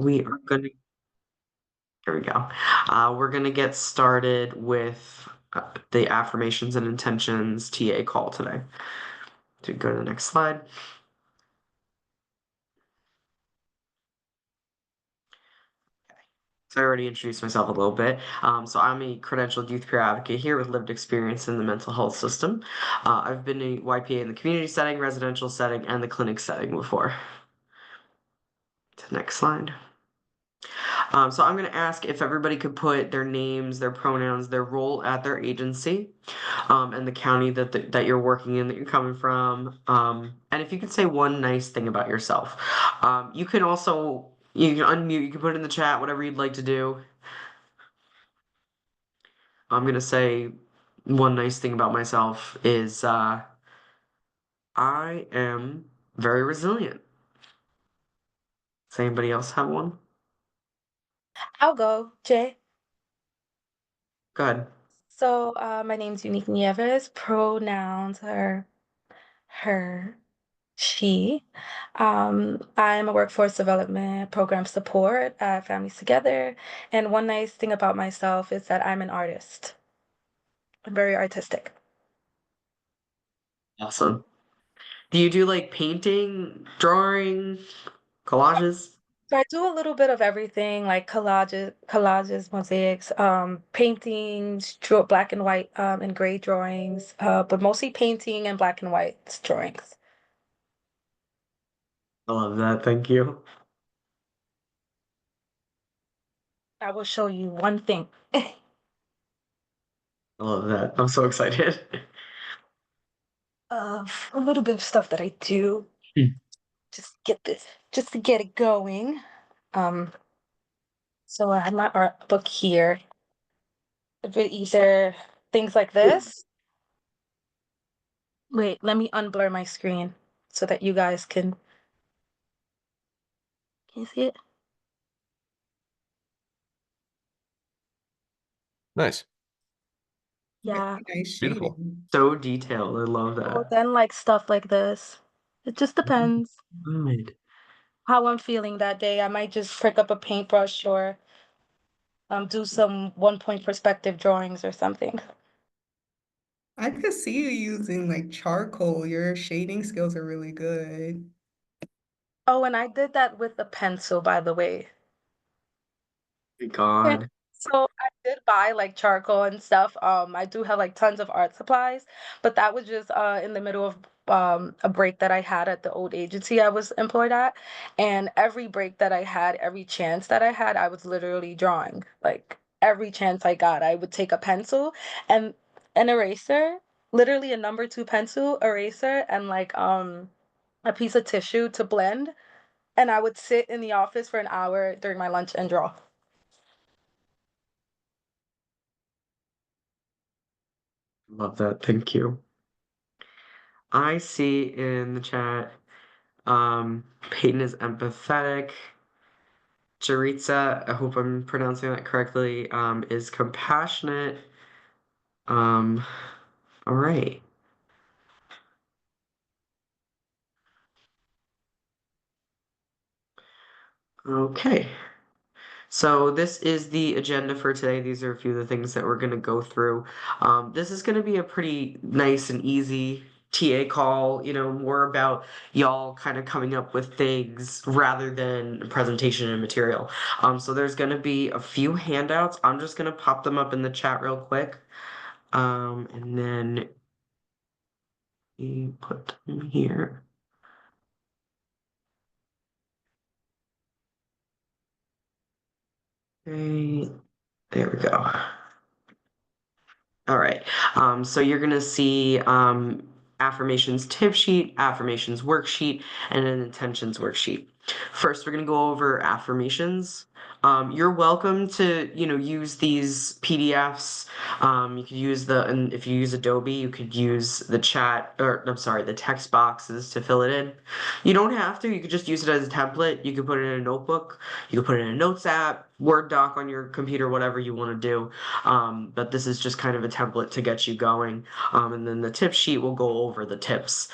We are gonna, here we go. We're gonna get started with the affirmations and intentions TA call today. To go to the next slide. So I already introduced myself a little bit. So I'm a credentialed youth peer advocate here with lived experience in the mental health system. I've been a YPA in the community setting, residential setting, and the clinic setting before. To the next slide. So I'm going to ask if everybody could put their names, their pronouns, their role at their agency, and the county that you're working in, that you're coming from, and if you could say one nice thing about yourself. You can also you can unmute, you can put it in the chat, whatever you'd like to do. I'm going to say one nice thing about myself is I am very resilient. Does anybody else have one? I'll go, Jay. Go ahead. So, my name's Unique Nieves. Pronouns are her, she. I'm a workforce development program support at Families Together. And one nice thing about myself is that I'm an artist. I'm very artistic. Awesome. Do you do like painting, drawing, collages? So I do a little bit of everything, like collages, mosaics, paintings, draw black and white, and gray drawings, but mostly painting and black and white drawings. I love that. Thank you. I will show you one thing. I love that. I'm so excited. A little bit of stuff that I do just get this, just to get it going. Um, so I have my art book here. If it either things like this. Wait, let me unblur my screen so that you guys can you see it? Nice. Yeah. Nice Beautiful. shading. So detailed. I love Or that. then like stuff like this. It just depends Good. how I'm feeling that day. I might just pick up a paintbrush or do some 1 point perspective drawings or something. I could see you using like charcoal. Your shading skills are really good. Oh, and I did that with a pencil, by the way. Yeah. God. So I did buy like charcoal and stuff. I do have like tons of art supplies, but that was just in the middle of a break that I had at the old agency I was employed at. And every break that I had, every chance that I had, I was literally drawing. Like every chance I got, I would take a pencil and an eraser, literally a number 2 pencil, eraser, and like a piece of tissue to blend. And I would sit in the office for an hour during my lunch and draw. Love that. Thank you. I see in the chat, Peyton is empathetic. Jaritza, I hope I'm pronouncing that correctly, is compassionate. Um, all right. Okay. So this is the agenda for today. These are a few of the things that we're going to go through. This is going to be a pretty nice and easy TA call, more about y'all kind of coming up with things rather than presentation and material. So there's going to be a few handouts. I'm just going to pop them up in the chat real quick. And then you put them here. Okay, there we go. All right. So you're going to see affirmations tip sheet, affirmations worksheet, and an intentions worksheet. First, we're going to go over affirmations. You're welcome to, use these PDFs. You could use and if you use Adobe, you could use the chat, or I'm sorry, the text boxes to fill it in. You don't have to. You could just use it as a template. You could put it in a notebook. You could put it in a notes app, Word doc on your computer, whatever you want to do. But this is just kind of a template to get you going. And then the tip sheet will go over the tips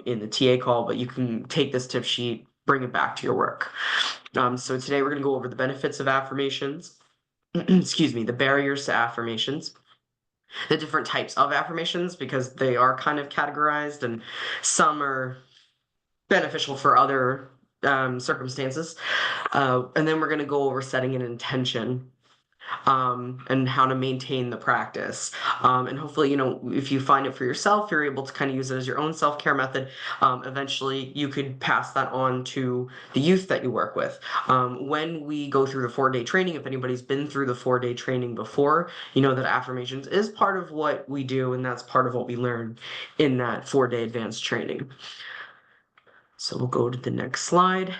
in the TA call, but you can take this tip sheet bring it back to your work. So today we're going to go over the benefits of affirmations, excuse me, the barriers to affirmations, the different types of affirmations because they are kind of categorized and some are beneficial for other circumstances. And then we're going to go over setting an intention and how to maintain the practice. And hopefully, if you find it for yourself, you're able to kind of use it as your own self-care method. Eventually, you could pass that on to the youth that you work with. When we go through the 4-day training, if anybody's been through the 4-day training before, you know that affirmations is part of what we do, and that's part of what we learn in that 4-day advanced training. So we'll go to the next slide.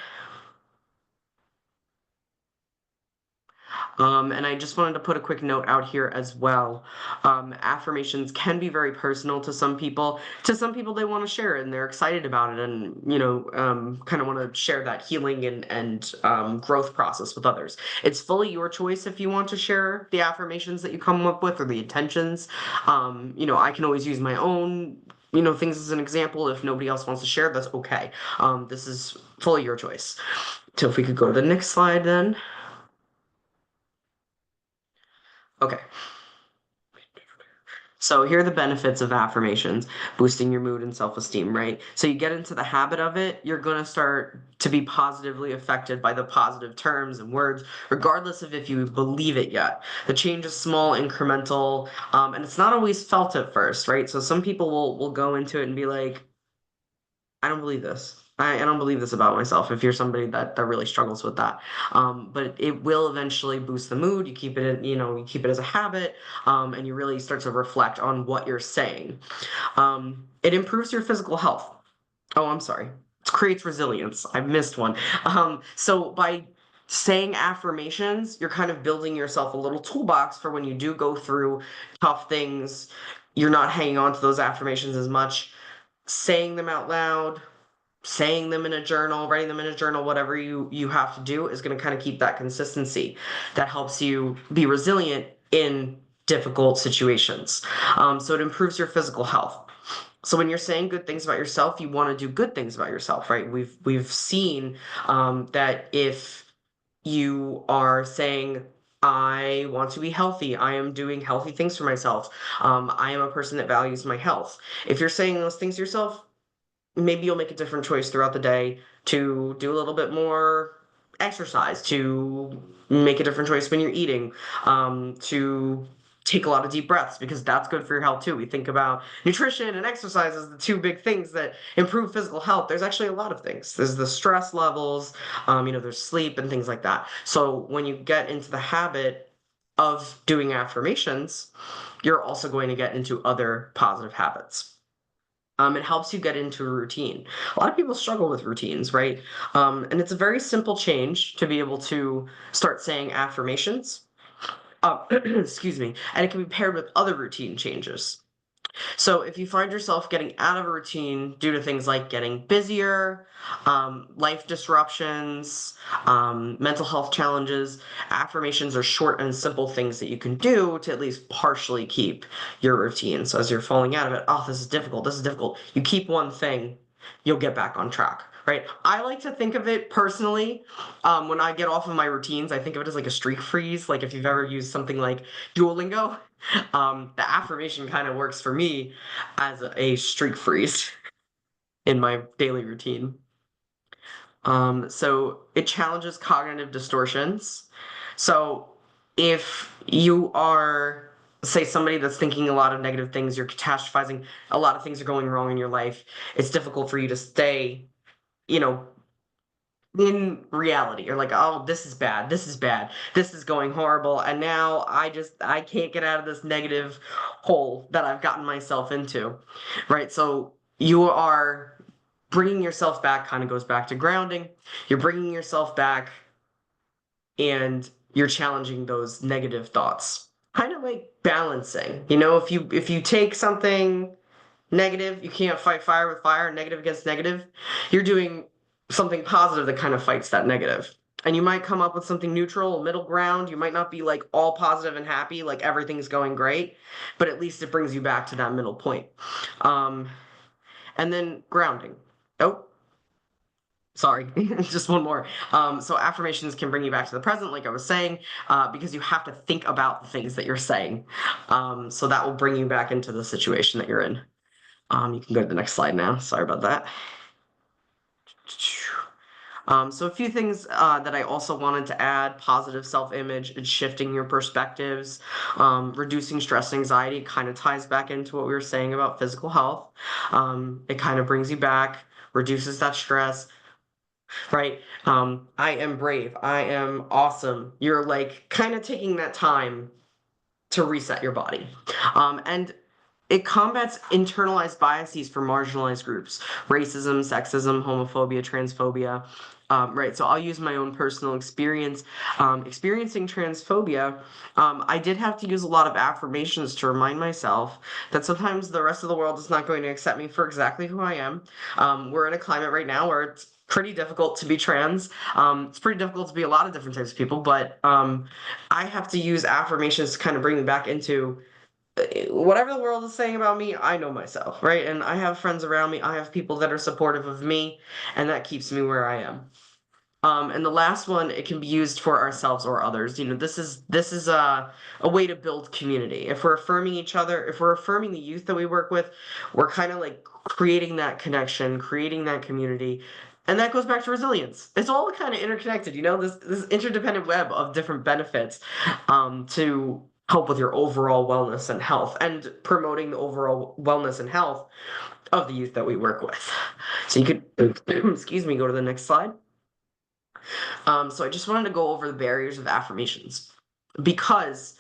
And I just wanted to put a quick note out here as well. Affirmations can be very personal to some people. To some people, they want to share it and they're excited about it and, kind of want to share that healing and growth process with others. It's fully your choice if you want to share the affirmations that you come up with or the intentions. I can always use my own things as an example. If nobody else wants to share, that's okay. This is fully your choice. So if we could go to the next slide then. Okay. So here are the benefits of affirmations, boosting your mood and self-esteem, right? So you get into the habit of it, you're going to start to be positively affected by the positive terms and words, regardless of if you believe it yet. The change is small, incremental, and it's not always felt at first, right? So some people will go into it and be like, I don't believe this. I don't believe this about myself if you're somebody that really struggles with that. But it will eventually boost the mood. You keep it, you keep it as a habit, and you really start to reflect on what you're saying. It improves your physical health. Oh, I'm sorry. It creates resilience. I missed one. So by saying affirmations, you're kind of building yourself a little toolbox for when you do go through tough things. You're not hanging on to those affirmations as much. Saying them out loud, saying them in a journal, writing them in a journal, whatever you have to do is going to kind of keep that consistency. That helps you be resilient in difficult situations. So it improves your physical health. So when you're saying good things about yourself, you want to do good things about yourself, right? We've seen that if you are saying, I want to be healthy. I am doing healthy things for myself. I am a person that values my health. If you're saying those things to yourself, maybe you'll make a different choice throughout the day to do a little bit more exercise, to make a different choice when you're eating, to take a lot of deep breaths because that's good for your health too. We think about nutrition and exercise as the two big things that improve physical health. There's actually a lot of things. There's the stress levels, there's sleep and things like that. So when you get into the habit of doing affirmations, you're also going to get into other positive habits. It helps you get into a routine. A lot of people struggle with routines, right? And it's a very simple change to be able to start saying affirmations. Excuse me. And it can be paired with other routine changes. So if you find yourself getting out of a routine due to things like getting busier, life disruptions, mental health challenges, affirmations are short and simple things that you can do to at least partially keep your routine. So as you're falling out of it, oh, this is difficult, this is difficult. You keep one thing, you'll get back on track. Right. I like to think of it personally. When I get off of my routines, I think of it as like a streak freeze. Like if you've ever used something like Duolingo, the affirmation kind of works for me as a streak freeze in my daily routine. So it challenges cognitive distortions. So if you are, say, somebody that's thinking a lot of negative things, you're catastrophizing, a lot of things are going wrong in your life, it's difficult for you to stay, you know, in reality. You're like, oh, this is bad, this is bad, this is going horrible, and now I can't get out of this negative hole that I've gotten myself into, right? So you are bringing yourself back, kind of goes back to grounding. You're bringing yourself back and you're challenging those negative thoughts, kind of like balancing. If you take something negative, you can't fight fire with fire, negative against negative. You're doing something positive that kind of fights that negative. And you might come up with something neutral, a middle ground. You might not be like all positive and happy, like everything's going great, but at least it brings you back to that middle point. And then grounding. Oh, Sorry, just one more. So affirmations can bring you back to the present, like I was saying, because you have to think about the things that you're saying. So that will bring you back into the situation that you're in. You can go to the next slide now. Sorry about that. So a few things that I also wanted to add: positive self-image and shifting your perspectives, reducing stress and anxiety kind of ties back into what we were saying about physical health. It kind of brings you back, reduces that stress, right? I am brave. I am awesome. You're like kind of taking that time to reset your body. And it combats internalized biases for marginalized groups: racism, sexism, homophobia, transphobia. Right, so I'll use my own personal experience. Experiencing transphobia, I did have to use a lot of affirmations to remind myself that sometimes the rest of the world is not going to accept me for exactly who I am. We're in a climate right now where it's pretty difficult to be trans. It's pretty difficult to be a lot of different types of people, but I have to use affirmations to kind of bring me back into whatever the world is saying about me. I know myself, right? And I have friends around me. I have people that are supportive of me, and that keeps me where I am. And the last one, it can be used for ourselves or others. This is a way to build community. If we're affirming each other, if we're affirming the youth that we work with, we're kind of like creating that connection, creating that community. And that goes back to resilience. It's all kind of interconnected, this interdependent web of different benefits to help with your overall wellness and health, and promoting the overall wellness and health of the youth that we work with. So you could, excuse me, go to the next slide. So I just wanted to go over the barriers of affirmations, because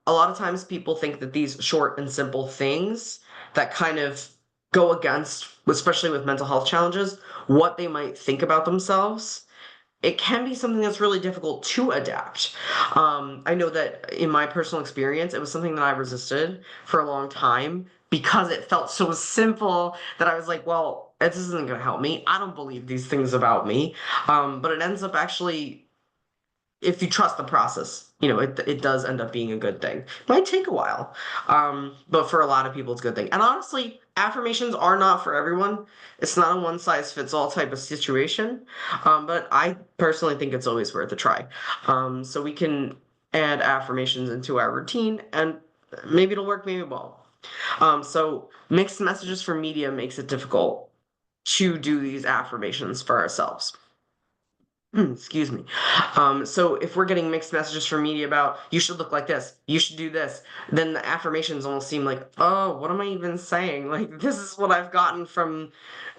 a lot of times people think that these short and simple things that kind of go against, especially with mental health challenges, what they might think about themselves, it can be something that's really difficult to adapt. I know that in my personal experience, it was something that I resisted for a long time because it felt so simple that I was like, well, this isn't going to help me. I don't believe these things about me. But it ends up actually, if you trust the process, it does end up being a good thing. It might take a while, but for a lot of people, it's a good thing. And honestly, affirmations are not for everyone. It's not a one size fits all type of situation, but I personally think it's always worth a try. So we can add affirmations into our routine, and maybe it'll work, maybe it won't. So mixed messages from media makes it difficult to do these affirmations for ourselves. Excuse me. So if we're getting mixed messages from media about you should look like this, you should do this, then the affirmations almost seem like, oh, what am I even saying? Like, this is what I've gotten from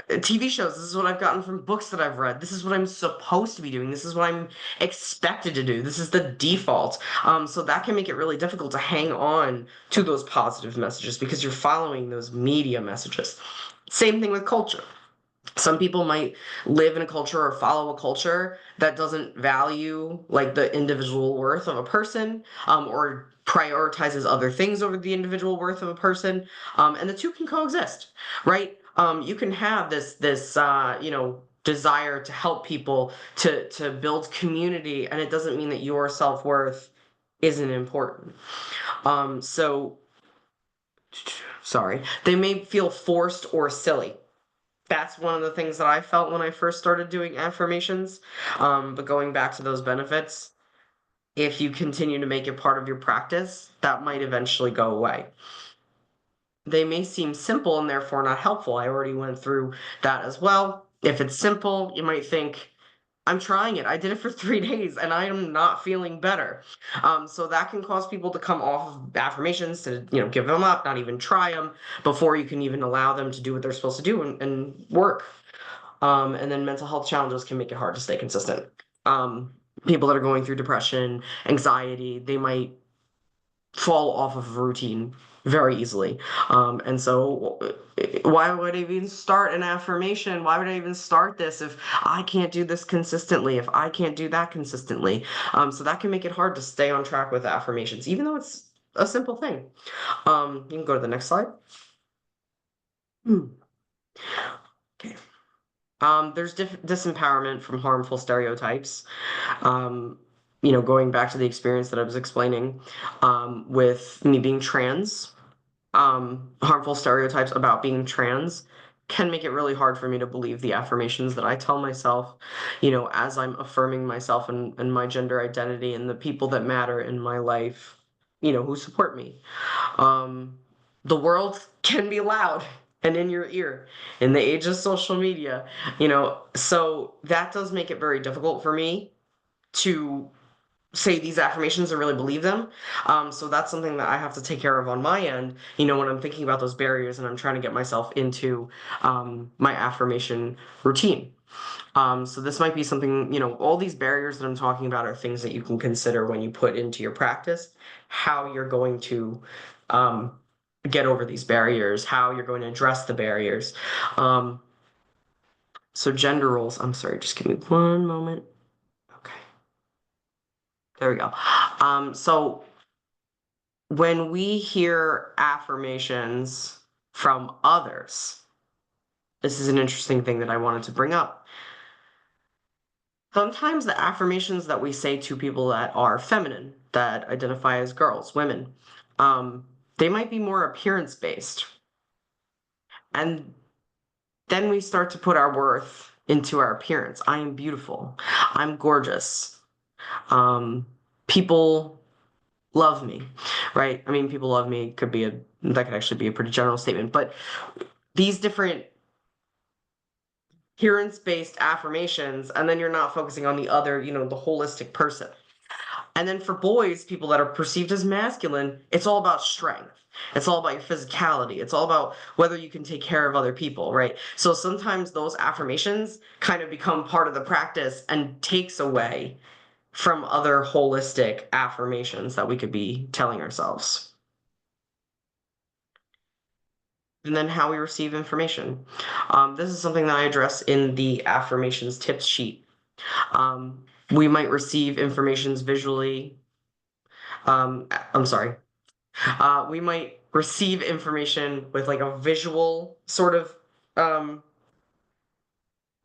TV shows. This is what I've gotten from books that I've read. This is what I'm supposed to be doing. This is what I'm expected to do. This is the default. So that can make it really difficult to hang on to those positive messages because you're following those media messages. Same thing with culture. Some people might live in a culture or follow a culture that doesn't value like the individual worth of a person, or prioritizes other things over the individual worth of a person, and the two can coexist, right? You can have this desire to help people, to build community, and it doesn't mean that your self-worth isn't important. So sorry, they may feel forced or silly. That's one of the things that I felt when I first started doing affirmations. But going back to those benefits, if you continue to make it part of your practice, that might eventually go away. They may seem simple and therefore not helpful. I already went through that as well. If it's simple, you might think, I'm trying it. I did it for 3 days and I am not feeling better. So that can cause people to come off of affirmations, to give them up, not even try them before you can even allow them to do what they're supposed to do and work. And then mental health challenges can make it hard to stay consistent. People that are going through depression, anxiety, they might fall off of a routine very easily. And so, why would I even start an affirmation? Why would I even start this if I can't do this consistently, if I can't do that consistently? So that can make it hard to stay on track with affirmations, even though it's a simple thing. You can go to the next slide. Okay. There's disempowerment from harmful stereotypes. Going back to the experience that I was explaining, with me being trans, harmful stereotypes about being trans can make it really hard for me to believe the affirmations that I tell myself, as I'm affirming myself and my gender identity and the people that matter in my life, who support me. Um, the world can be loud and in your ear in the age of social media, so that does make it very difficult for me to say these affirmations and really believe them. So that's something that I have to take care of on my end, when I'm thinking about those barriers and I'm trying to get myself into my affirmation routine. So this might be something, all these barriers that I'm talking about are things that you can consider when you put into your practice how you're going to um, get over these barriers, how you're going to address the barriers. Um, so gender roles, I'm sorry, just give me one moment. Okay, there we go. So when we hear affirmations from others, this is an interesting thing that I wanted to bring up. Sometimes the affirmations that we say to people that are feminine, that identify as girls, women, they might be more appearance based. And then we start to put our worth into our appearance. I am beautiful. I'm gorgeous. People love me, right? I mean, people love me that could actually be a pretty general statement, but these different appearance-based affirmations, and then you're not focusing on the other, the holistic person. And then for boys, people that are perceived as masculine, it's all about strength. It's all about your physicality. It's all about whether you can take care of other people, right? So sometimes those affirmations kind of become part of the practice and takes away from other holistic affirmations that we could be telling ourselves. And then how we receive information. This is something that I address in the affirmations tips sheet. We might receive informations visually. I'm sorry. We might receive information with like a visual sort of um,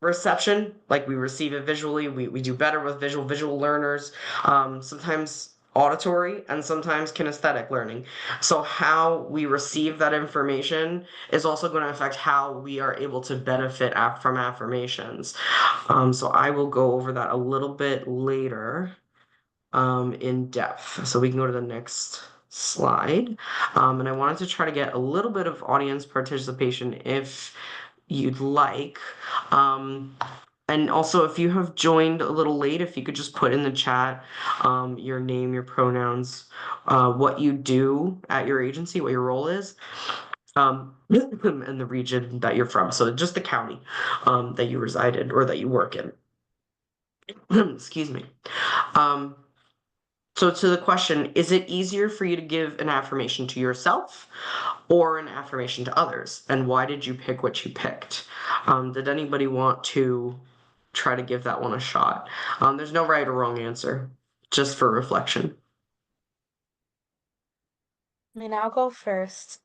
reception, like we receive it visually. We do better with visual learners, sometimes auditory and sometimes kinesthetic learning. So how we receive that information is also going to affect how we are able to benefit from affirmations. So I will go over that a little bit later in depth. So we can go to the next slide. And I wanted to try to get a little bit of audience participation if you'd like. Um, and also, if you have joined a little late, if you could just put in the chat your name, your pronouns, what you do at your agency, what your role is, and the region that you're from. So just the county that you reside in or that you work in. Excuse me. Um, so to the question, is it easier for you to give an affirmation to yourself or an affirmation to others? And why did you pick what you picked? Did anybody want to try to give that one a shot? There's no right or wrong answer, just for reflection. I mean, I'll go first.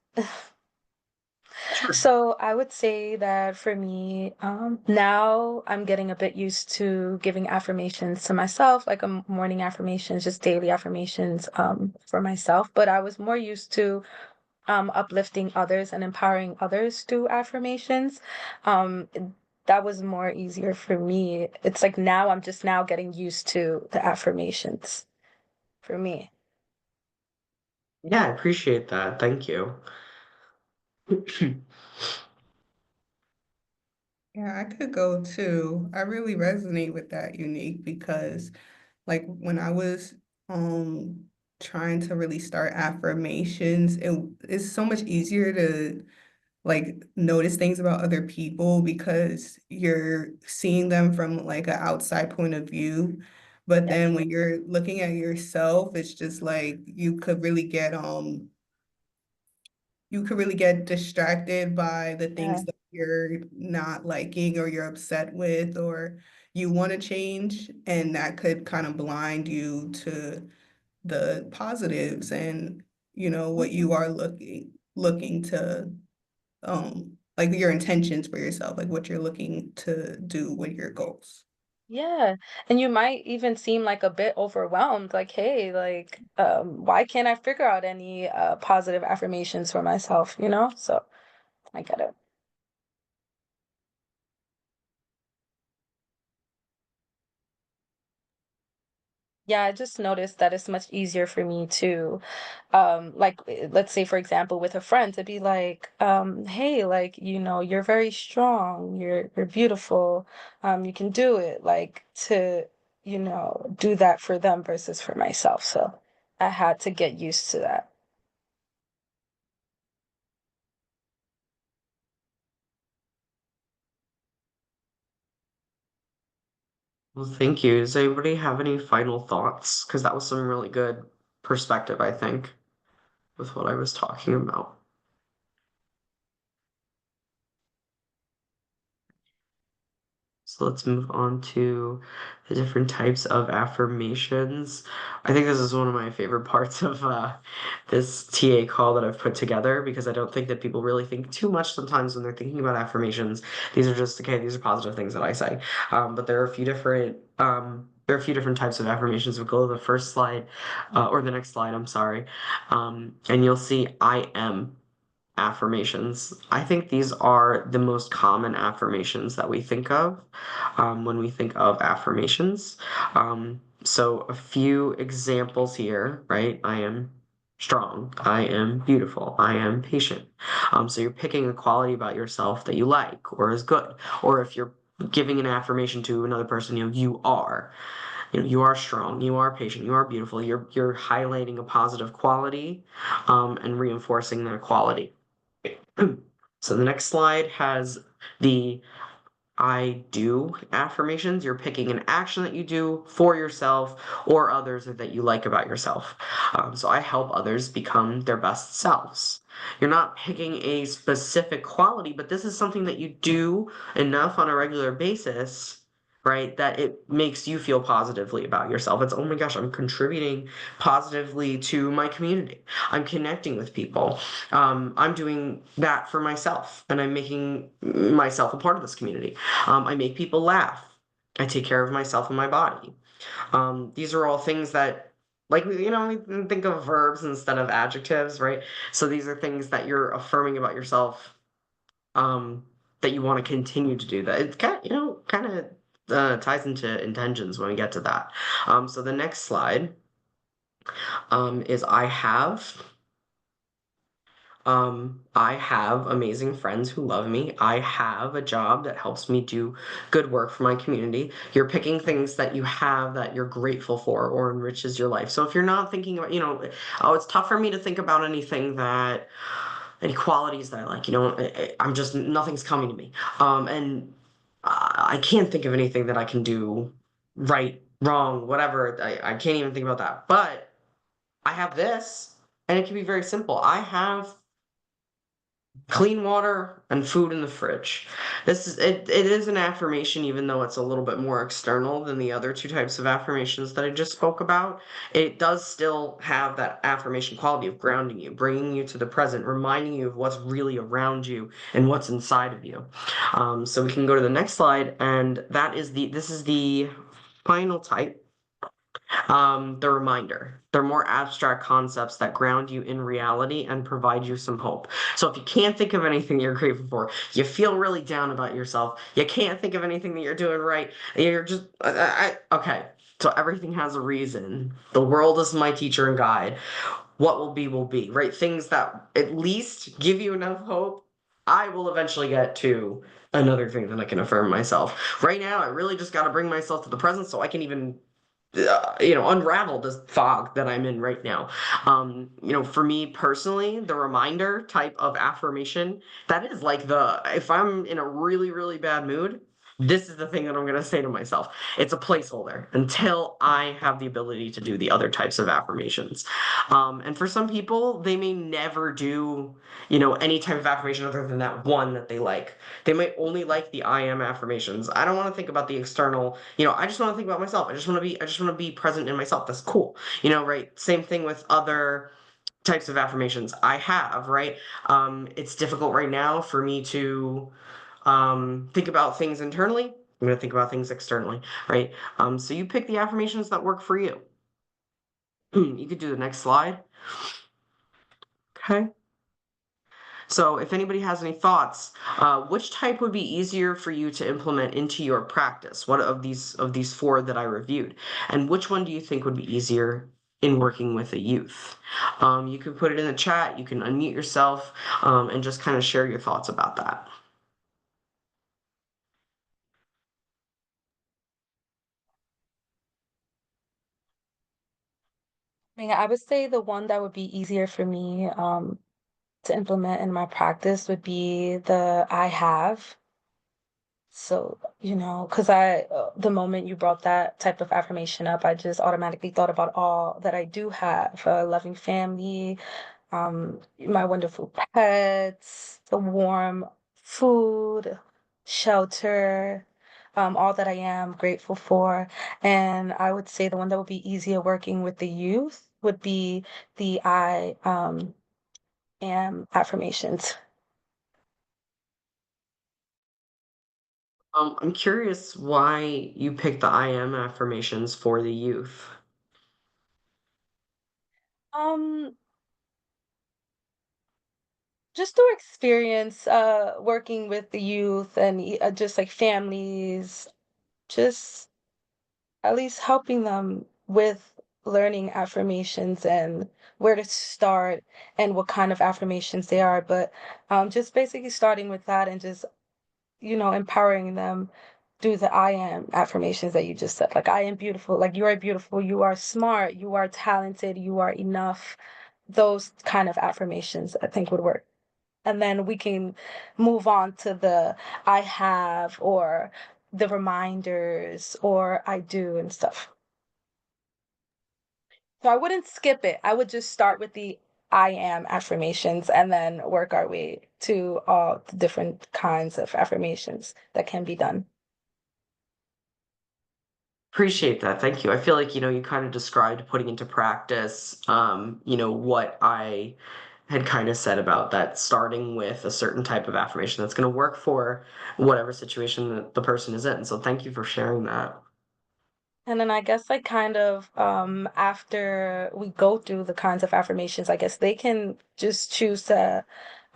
Sure. So I would say that for me, now I'm getting a bit used to giving affirmations to myself, like a morning affirmations, just daily affirmations, for myself. But I was more used to uplifting others and empowering others through affirmations. Um, that was more easier for me. It's like now I'm just now getting used to the affirmations for me. Yeah, I appreciate that. Thank you. Yeah, I could go too. I really resonate with that, Unique, because like when I was um trying to really start affirmations, it's so much easier to like notice things about other people because you're seeing them from like an outside point of view. But then when you're looking at yourself, it's just like you could really get distracted by the Yeah. things that you're not liking or you're upset with or you want to change, and that could kind of blind you to the positives and what you are looking to like your intentions for yourself, like what you're looking to do with your goals. Yeah. And you might even seem like a bit overwhelmed, like, hey, like, why can't I figure out any positive affirmations for myself, you know? So I get it. Yeah, I just noticed that it's much easier for me to, like, let's say, for example, with a friend, to be like, hey, like, you're very strong, you're beautiful, you can do it, like, to, do that for them versus for myself. So I had to get used to that. Well, thank you. Does anybody have any final thoughts? Because that was some really good perspective, I think, with what I was talking about. So let's move on to the different types of affirmations. I think this is one of my favorite parts of this TA call that I've put together because I don't think that people really think too much sometimes when they're thinking about affirmations. These are just, okay, these are positive things that I say. But there are a few different types of affirmations. We'll go to the first slide, or the next slide, I'm sorry. And you'll see I am affirmations. I think these are the most common affirmations that we think of when we think of affirmations. So, a few examples here, right? I am strong. I am beautiful. I am patient. So, you're picking a quality about yourself that you like or is good. Or if you're giving an affirmation to another person, you are. You are strong, you are patient, you are beautiful. You're highlighting a positive quality and reinforcing that quality. So the next slide has the I do affirmations. You're picking an action that you do for yourself or others or that you like about yourself. So I help others become their best selves. You're not picking a specific quality, but this is something that you do enough on a regular basis, right? That it makes you feel positively about yourself. It's, oh my gosh, I'm contributing positively to my community. I'm connecting with people. I'm doing that for myself, and I'm making myself a part of this community. I make people laugh. I take care of myself and my body. These are all things that, like, we think of verbs instead of adjectives, right? So these are things that you're affirming about yourself, that you want to continue to do. That it kind of ties into intentions when we get to that. So the next slide is I have amazing friends who love me. I have a job that helps me do good work for my community. You're picking things that you have that you're grateful for or enriches your life. So if you're not thinking about, oh, it's tough for me to think about any qualities that I like, I'm just, nothing's coming to me. And I can't think of anything that I can do right, wrong, whatever. I can't even think about that. But I have this, and it can be very simple. I have clean water and food in the fridge. It is an affirmation, even though it's a little bit more external than the other two types of affirmations that I just spoke about. It does still have that affirmation quality of grounding you, bringing you to the present, reminding you of what's really around you and what's inside of you. So we can go to the next slide, and this is the final type, the reminder. They're more abstract concepts that ground you in reality and provide you some hope. So if you can't think of anything you're grateful for, you feel really down about yourself, you can't think of anything that you're doing right, you're just, okay. So everything has a reason. The world is my teacher and guide. What will be, right? Things that at least give you enough hope. I will eventually get to another thing that I can affirm myself. Right now, I really just got to bring myself to the present so I can even unravel this fog that I'm in right now. For me personally, the reminder type of affirmation, that is like if I'm in a really, really bad mood, this is the thing that I'm going to say to myself. It's a placeholder until I have the ability to do the other types of affirmations. And for some people, they may never do, any type of affirmation other than that one that they like. They might only like the I am affirmations. I don't want to think about the external, I just want to think about myself. I just want to be present in myself. That's cool. Right? Same thing with other types of affirmations I have, right? It's difficult right now for me to think about things internally. I'm going to think about things externally, right? So you pick the affirmations that work for you. You could do the next slide. Okay. So if anybody has any thoughts, which type would be easier for you to implement into your practice? What of these four that I reviewed? And which one do you think would be easier in working with a youth? You can put it in the chat, you can unmute yourself, and just kind of share your thoughts about that. I mean, I would say the one that would be easier for me to implement in my practice would be the I have. So, because the moment you brought that type of affirmation up, I just automatically thought about all that I do have, a loving family, my wonderful pets, the warm food, shelter, all that I am grateful for. And I would say the one that would be easier working with the youth would be the I am affirmations. I'm curious why you picked the I am affirmations for the youth. Um, just through experience, working with the youth and just like families, just at least helping them with learning affirmations and where to start and what kind of affirmations they are. But just basically starting with that and just, empowering them through the I am affirmations that you just said. Like, I am beautiful. Like, you are beautiful. You are smart. You are talented. You are enough. Those kind of affirmations I think would work. And then we can move on to the I have or the reminders or I do and stuff. So I wouldn't skip it. I would just start with the I am affirmations and then work our way to all the different kinds of affirmations that can be done. Appreciate that. Thank you. I feel like, you kind of described putting into practice, what I had kind of said about that, starting with a certain type of affirmation that's going to work for whatever situation that the person is in. So thank you for sharing that. And then I guess like kind of after we go through the kinds of affirmations, I guess they can just choose a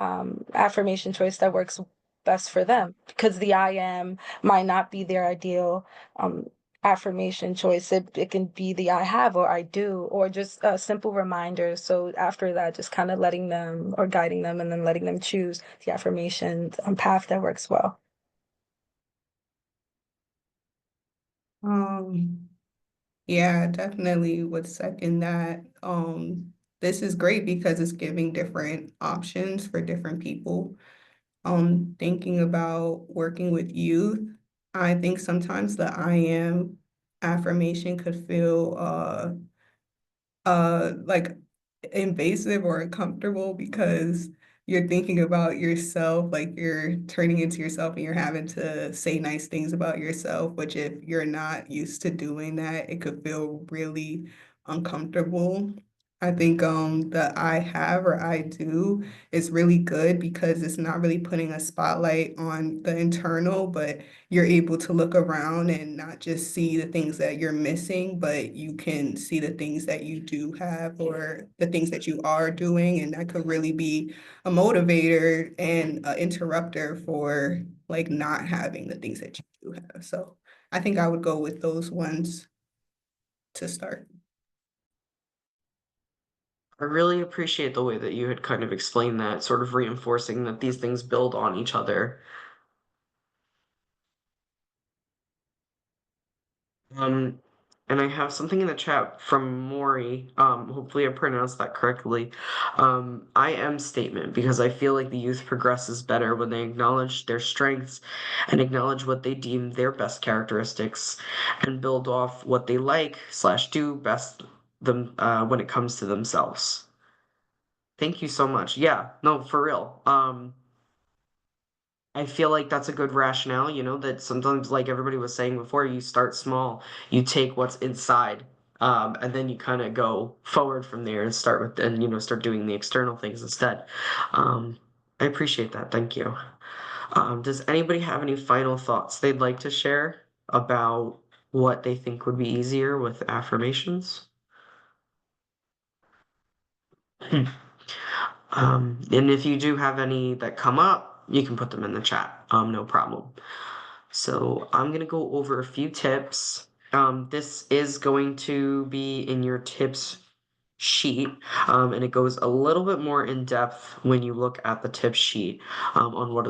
affirmation choice that works best for them because the I am might not be their ideal um affirmation choice. It can be the I have or I do or just a simple reminder. So after that, just kind of letting them or guiding them and then letting them choose the affirmation path that works well. Um, yeah, definitely would second that. This is great because it's giving different options for different people. Thinking about working with youth, I think sometimes the I am affirmation could feel like invasive or uncomfortable because you're thinking about yourself, like you're turning into yourself and you're having to say nice things about yourself, which if you're not used to doing that, it could feel really uncomfortable. I think the I have or I do is really good because it's not really putting a spotlight on the internal, but you're able to look around and not just see the things that you're missing, but you can see the things that you do have or the things that you are doing. And that could really be a motivator and an interrupter for like not having the things that you do have. So I think I would go with those ones to start. I really appreciate the way that you had kind of explained that, sort of reinforcing that these things build on each other. Um, and I have something in the chat from Maury. Hopefully I pronounced that correctly. I am statement because I feel like the youth progresses better when they acknowledge their strengths and acknowledge what they deem their best characteristics and build off what they like slash do best them when it comes to themselves. Thank you so much. Yeah, no, for real. I feel like that's a good rationale, that sometimes, like everybody was saying before, you start small, you take what's inside, and then you kind of go forward from there and start with, and, start doing the external things instead. Um, I appreciate that. Thank you. Does anybody have any final thoughts they'd like to share about what they think would be easier with affirmations? And if you do have any that come up, you can put them in the chat. No problem. So I'm gonna go over a few tips. This is going to be in your tips sheet, and it goes a little bit more in depth when you look at the tip sheet, on what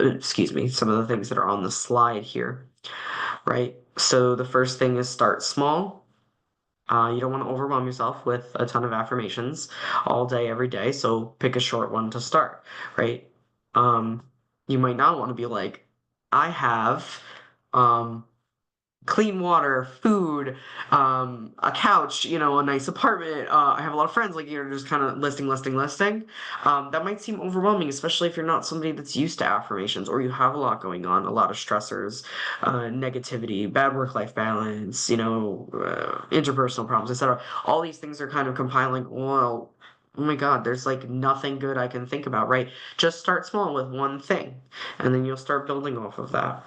excuse me, some of the things that are on the slide here, right? So the first thing is start small. You don't want to overwhelm yourself with a ton of affirmations all day, every day. So pick a short one to start, right? Um, you might not want to be like, I have, um, clean water, food, a couch, a nice apartment. I have a lot of friends, like you're just kind of listing. That might seem overwhelming, especially if you're not somebody that's used to affirmations or you have a lot going on, a lot of stressors, negativity, bad work-life balance, interpersonal problems, etc. All these things are kind of compiling, well, oh my God, there's like nothing good I can think about, right? Just start small with one thing, and then you'll start building off of that.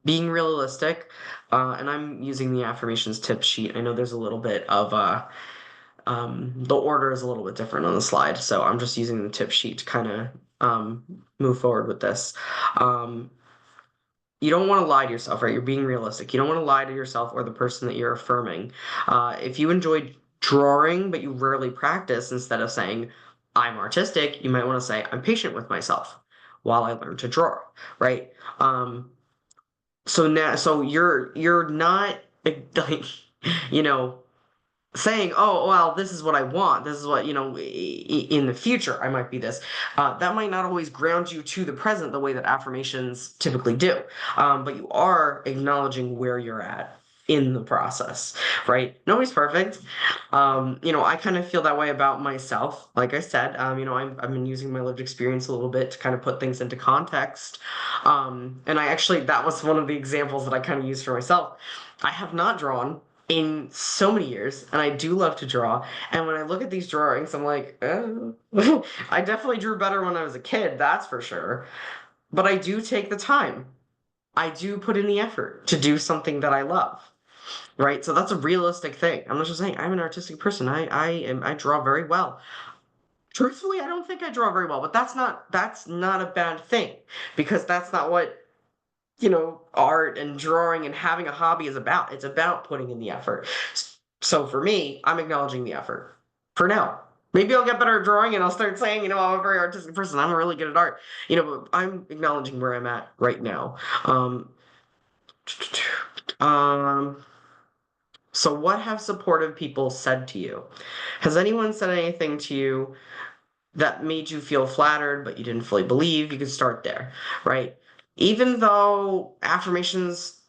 Being realistic, and I'm using the affirmations tip sheet. I know there's a little bit of the order is a little bit different on the slide, so I'm just using the tip sheet to kind of move forward with this. Um, you don't want to lie to yourself, right? You're being realistic. You don't want to lie to yourself or the person that you're affirming. If you enjoy drawing, but you rarely practice, instead of saying, I'm artistic, you might want to say, I'm patient with myself while I learn to draw, right? So you're not like, you know, saying, "Oh, well, this is what I want. This is what, in the future I might be this." That might not always ground you to the present the way that affirmations typically do. But you are acknowledging where you're at in the process, right? Nobody's perfect. I kind of feel that way about myself. Like I said, I've been using my lived experience a little bit to kind of put things into context. And that was one of the examples that I kind of used for myself. I have not drawn in so many years, and I do love to draw. And when I look at these drawings, I'm like, oh. I definitely drew better when I was a kid, that's for sure. But I do take the time. I do put in the effort to do something that I love, right? So that's a realistic thing. I'm not just saying I'm an artistic person. I draw very well. Truthfully, I don't think I draw very well, but that's not a bad thing, because that's not what art and drawing and having a hobby is about. It's about putting in the effort. So for me, I'm acknowledging the effort for now. Maybe I'll get better at drawing and I'll start saying, I'm a very artistic person. I'm really good at art, but I'm acknowledging where I'm at right now. Um, um, so what have supportive people said to you? Has anyone said anything to you that made you feel flattered, but you didn't fully believe? You can start there, right? Even though affirmations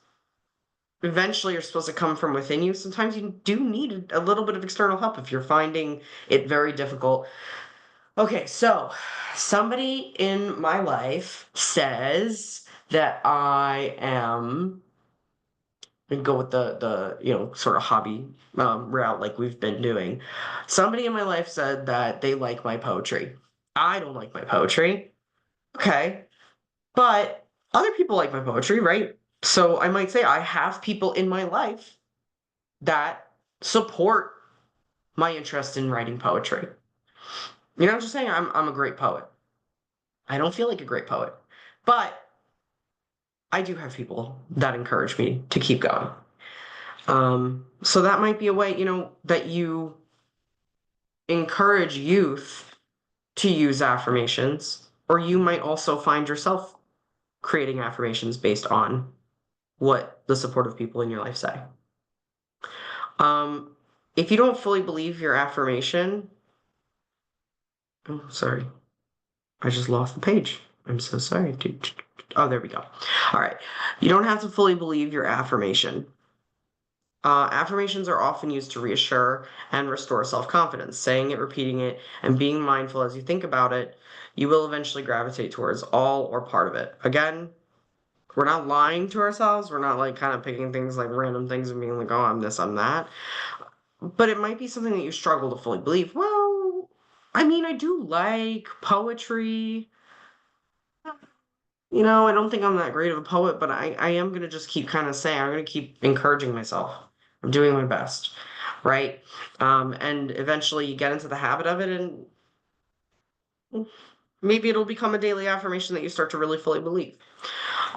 eventually are supposed to come from within you, sometimes you do need a little bit of external help if you're finding it very difficult. Okay, so somebody in my life says that I am, and go with the sort of hobby route like we've been doing. Somebody in my life said that they like my poetry. I don't like my poetry. Okay, but other people like my poetry, right? So I might say I have people in my life that support my interest in writing poetry. I'm just saying I'm a great poet. I don't feel like a great poet, but I do have people that encourage me to keep going. So that might be a way, that you encourage youth to use affirmations, or you might also find yourself creating affirmations based on what the supportive people in your life say. Um, if you don't fully believe your affirmation, oh, sorry, I just lost the page. I'm so sorry. Oh, there we go. All right. You don't have to fully believe your affirmation. Affirmations are often used to reassure and restore self-confidence. Saying it, repeating it, and being mindful as you think about it, you will eventually gravitate towards all or part of it. Again, we're not lying to ourselves. We're not like kind of picking things like random things and being like, oh, I'm this, I'm that. But it might be something that you struggle to fully believe. Well, I mean, I do like poetry. I don't think I'm that great of a poet, but I am going to just keep kind of saying, I'm going to keep encouraging myself. I'm doing my best. right? And eventually you get into the habit of it, and maybe it'll become a daily affirmation that you start to really fully believe.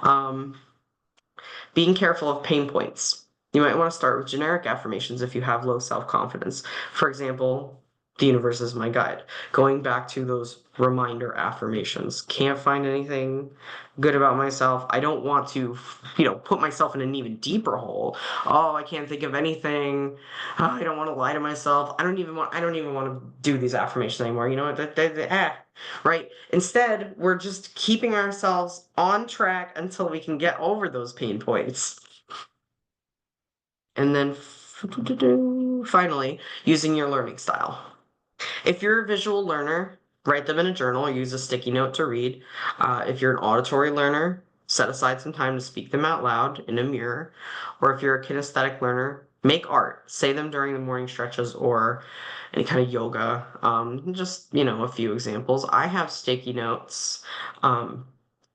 Um, Being careful of pain points. You might want to start with generic affirmations if you have low self confidence. For example, the universe is my guide. Going back to those reminder affirmations. Can't find anything good about myself. I don't want to, put myself in an even deeper hole. Oh, I can't think of anything. Oh, I don't want to lie to myself. I don't even want to do these affirmations anymore. You know what? Right? Instead, we're just keeping ourselves on track until we can get over those pain points. And then finally, using your learning style. If you're a visual learner, write them in a journal or use a sticky note to read. If you're an auditory learner, set aside some time to speak them out loud in a mirror. Or if you're a kinesthetic learner, make art. Say them during the morning stretches or any kind of yoga. Just, a few examples. I have sticky notes on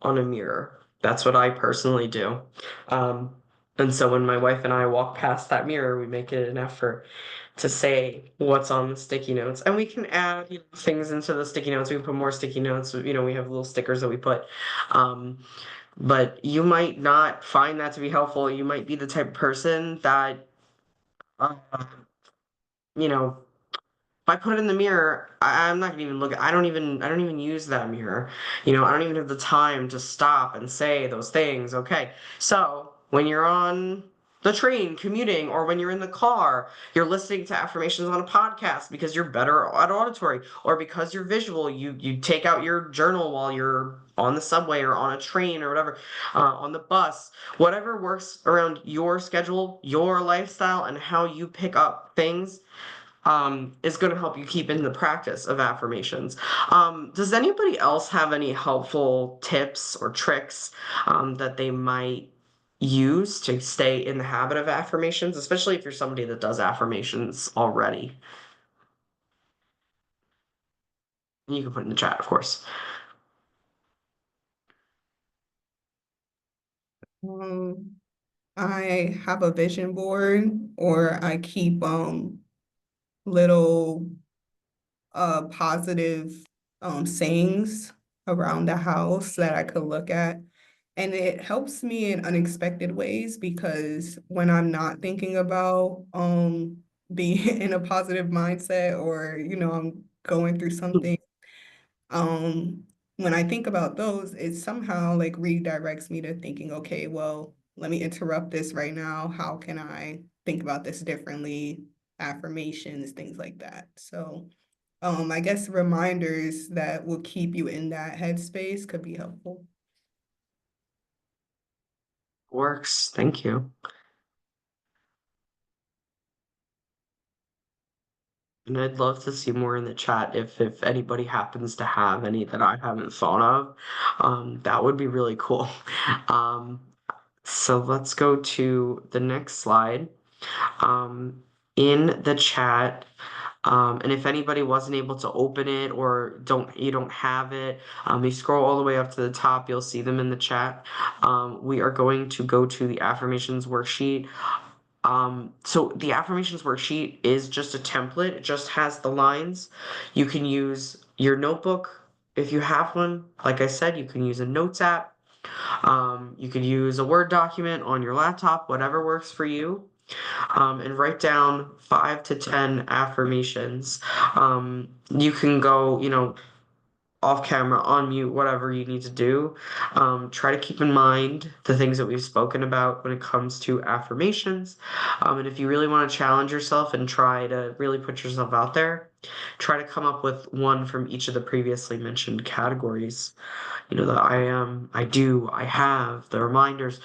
a mirror. That's what I personally do. Um, and so when my wife and I walk past that mirror, we make it an effort to say what's on the sticky notes. And we can add, things into the sticky notes. We can put more sticky notes. We have little stickers that we put. Um, but you might not find that to be helpful. You might be the type of person that, uh, you know, if I put it in the mirror, I'm not gonna even look at, I don't even use that mirror. I don't even have the time to stop and say those things. Okay. So when you're on the train commuting or when you're in the car, you're listening to affirmations on a podcast because you're better at auditory or because you're visual, you take out your journal while you're on the subway or on a train or whatever, on the bus, whatever works around your schedule, your lifestyle, and how you pick up things is going to help you keep in the practice of affirmations. Does anybody else have any helpful tips or tricks that they might use to stay in the habit of affirmations, especially if you're somebody that does affirmations already? You can put in the chat, of course. Um, I have a vision board, or I keep little positive sayings around the house that I could look at. And it helps me in unexpected ways, because when I'm not thinking about being in a positive mindset, or I'm going through something, um when I think about those, it somehow like redirects me to thinking, okay, well, let me interrupt this right now. How can I think about this differently? Affirmations, things like that. So I guess reminders that will keep you in that headspace could be helpful. Works. Thank you. And I'd love to see more in the chat if anybody happens to have any that I haven't thought of. That would be really cool. Um, so let's go to the next slide. Um, in the chat, and if anybody wasn't able to open it or you don't have it, you scroll all the way up to the top, you'll see them in the chat. We are going to go to the affirmations worksheet. So the affirmations worksheet is just a template. It just has the lines. You can use your notebook if you have one. Like I said, you can use a notes app. You could use a Word document on your laptop, whatever works for you. And write down 5 to 10 affirmations. You can go, off camera, on mute, whatever you need to do. Try to keep in mind the things that we've spoken about when it comes to affirmations. And if you really want to challenge yourself and try to really put yourself out there, try to come up with one from each of the previously mentioned categories. The I am, I do, I have, the reminders.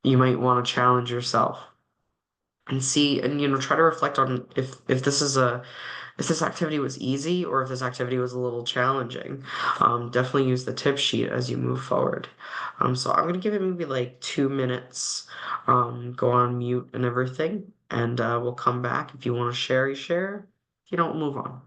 You might want to challenge yourself and see, and try to reflect on if this activity was easy or if this activity was a little challenging. Definitely use the tip sheet as you move forward. So I'm gonna give it maybe like 2 minutes. Go on mute and everything, and we'll come back. If you want to share, you share. If you don't, move on.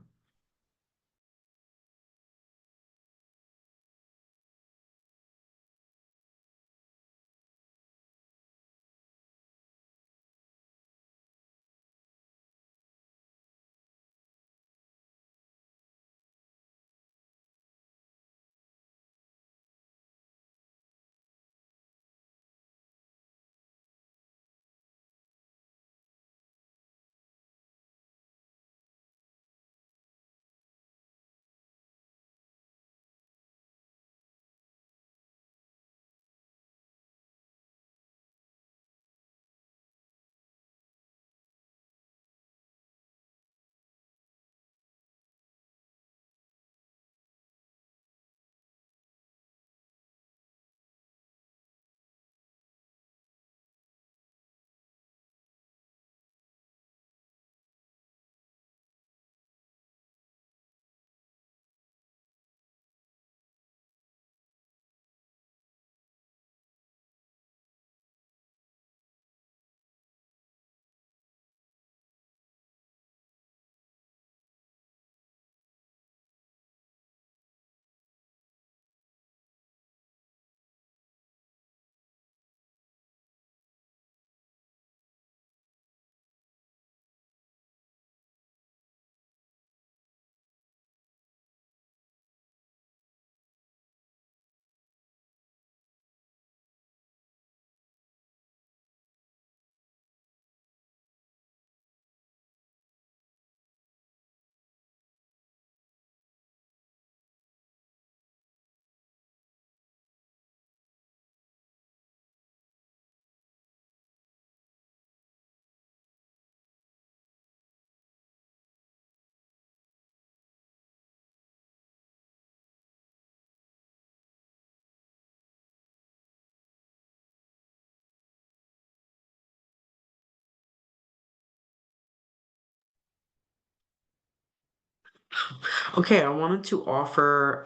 Okay, I wanted to offer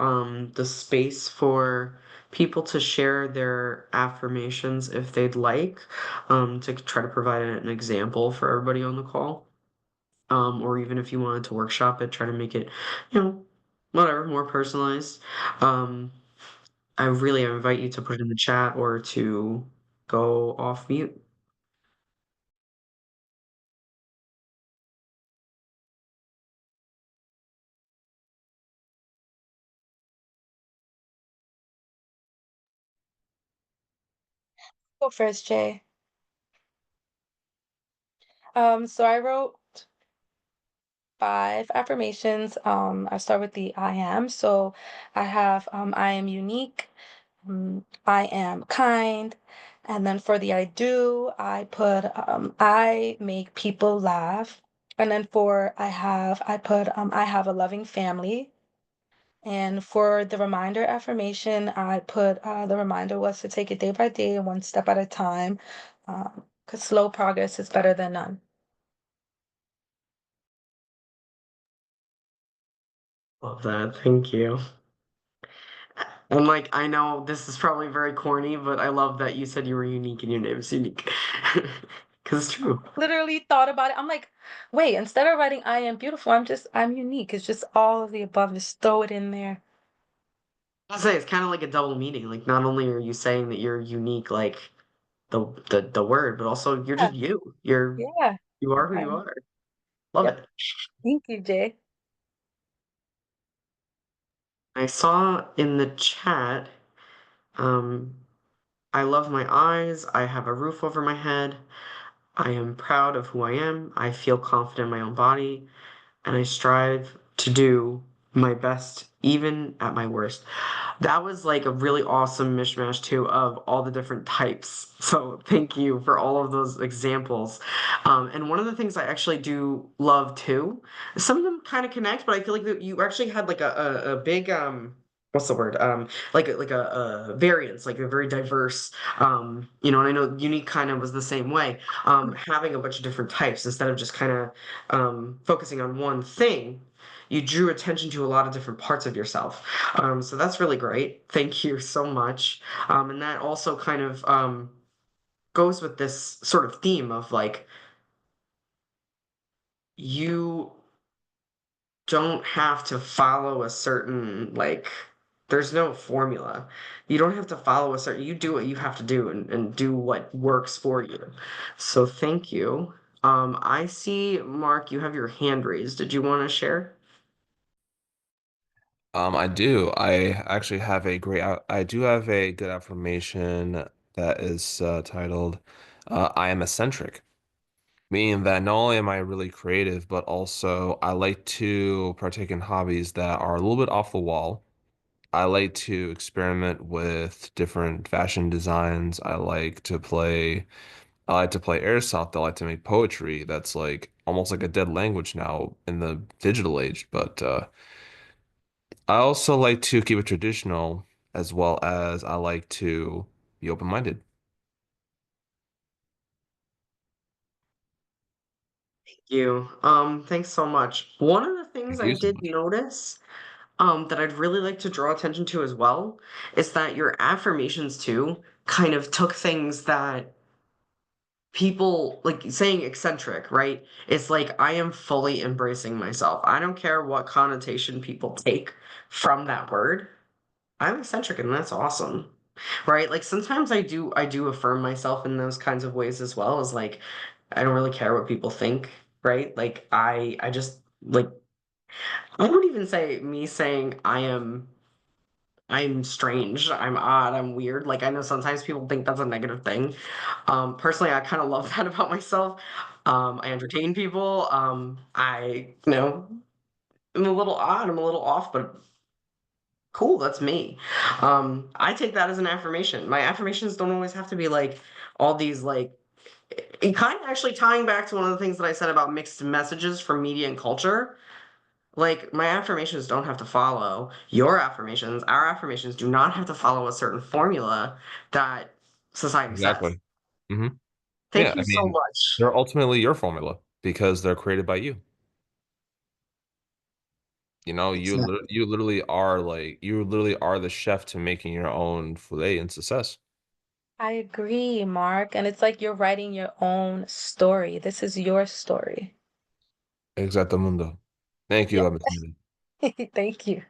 the space for people to share their affirmations if they'd like, to try to provide an example for everybody on the call. Or even if you wanted to workshop it, try to make it, you know, whatever, more personalized. Um, I really invite you to put it in the chat or to go off mute. Go first, Jay. So I wrote 5 affirmations. I start with the I am. So I have I am unique, I am kind, and then for the I do, I put I make people laugh. And then for I put I have a loving family. And for the reminder affirmation, I put the reminder was to take it day by day and one step at a time, because slow progress is better than none. Love that. Thank you. And like, I know this is probably very corny, but I love that you said you were unique and your name is unique. Because it's true. Literally thought about it. I'm like, wait, instead of writing I am beautiful, I'm unique. It's just all of the above. Just throw it in there. I say it's kind of like a double meaning. Like, not only are you saying that you're unique, like the word, but also you're Yeah, just you. You are who you yeah. are. Love Yep. it. Thank you, Jay. I saw in the chat, um, I love my eyes. I have a roof over my head. I am proud of who I am. I feel confident in my own body, and I strive to do my best, even at my worst. That was like a really awesome mishmash too of all the different types. So thank you for all of those examples. And one of the things I actually do love too, some of them kind of connect, but I feel like that you actually had like a big what's the word? Like a variance, like a very diverse and I know unique kind of was the same way. Having a bunch of different types instead of just kind of focusing on one thing, you drew attention to a lot of different parts of yourself. So that's really great. Thank you so much. And that also kind of goes with this sort of theme of like, you don't have to follow a certain, like, there's no formula. You don't have to follow a certain, you do what you have to do and do what works for you. So thank you. I see, Mark, you have your hand raised. Did you want to share? I do. I actually have I do have a good affirmation that is titled I am eccentric, meaning that not only am I really creative, but also I like to partake in hobbies that are a little bit off the wall. I like to experiment with different fashion designs. I like to play airsoft. I like to make poetry that's like almost like a dead language now in the digital age, but I also like to keep it traditional as well as I like to be open-minded. You. Thanks so much. One of the things Thank I you so did much. notice, that I'd really like to draw attention to as well, is that your affirmations too kind of took things that people like saying eccentric, right? It's like I am fully embracing myself. I don't care what connotation people take from that word. I'm eccentric and that's awesome. Right? Like sometimes I do affirm myself in those kinds of ways as well as like I don't really care what people think, right? Like I just like I would even say me saying I'm strange, I'm odd, I'm weird. Like I know sometimes people think that's a negative thing. Personally, I kind of love that about myself. I entertain people. I'm a little odd, I'm a little off, but cool, that's me. I take that as an affirmation. My affirmations don't always have to be like all these like it kind of actually tying back to one of the things that I said about mixed messages from media and culture. Like my affirmations don't have to follow your affirmations. Our affirmations do not have to follow a certain formula that society sets. Exactly. Hmm. Yeah, Thank you I so mean, much. they're ultimately your formula because they're created by you. You know, Exactly. you literally are the chef to making your own filet and success. I agree, Mark. And it's like you're writing your own story. This is your story. Exactamundo. Thank Yeah. you, Miss Minnie. Thank you.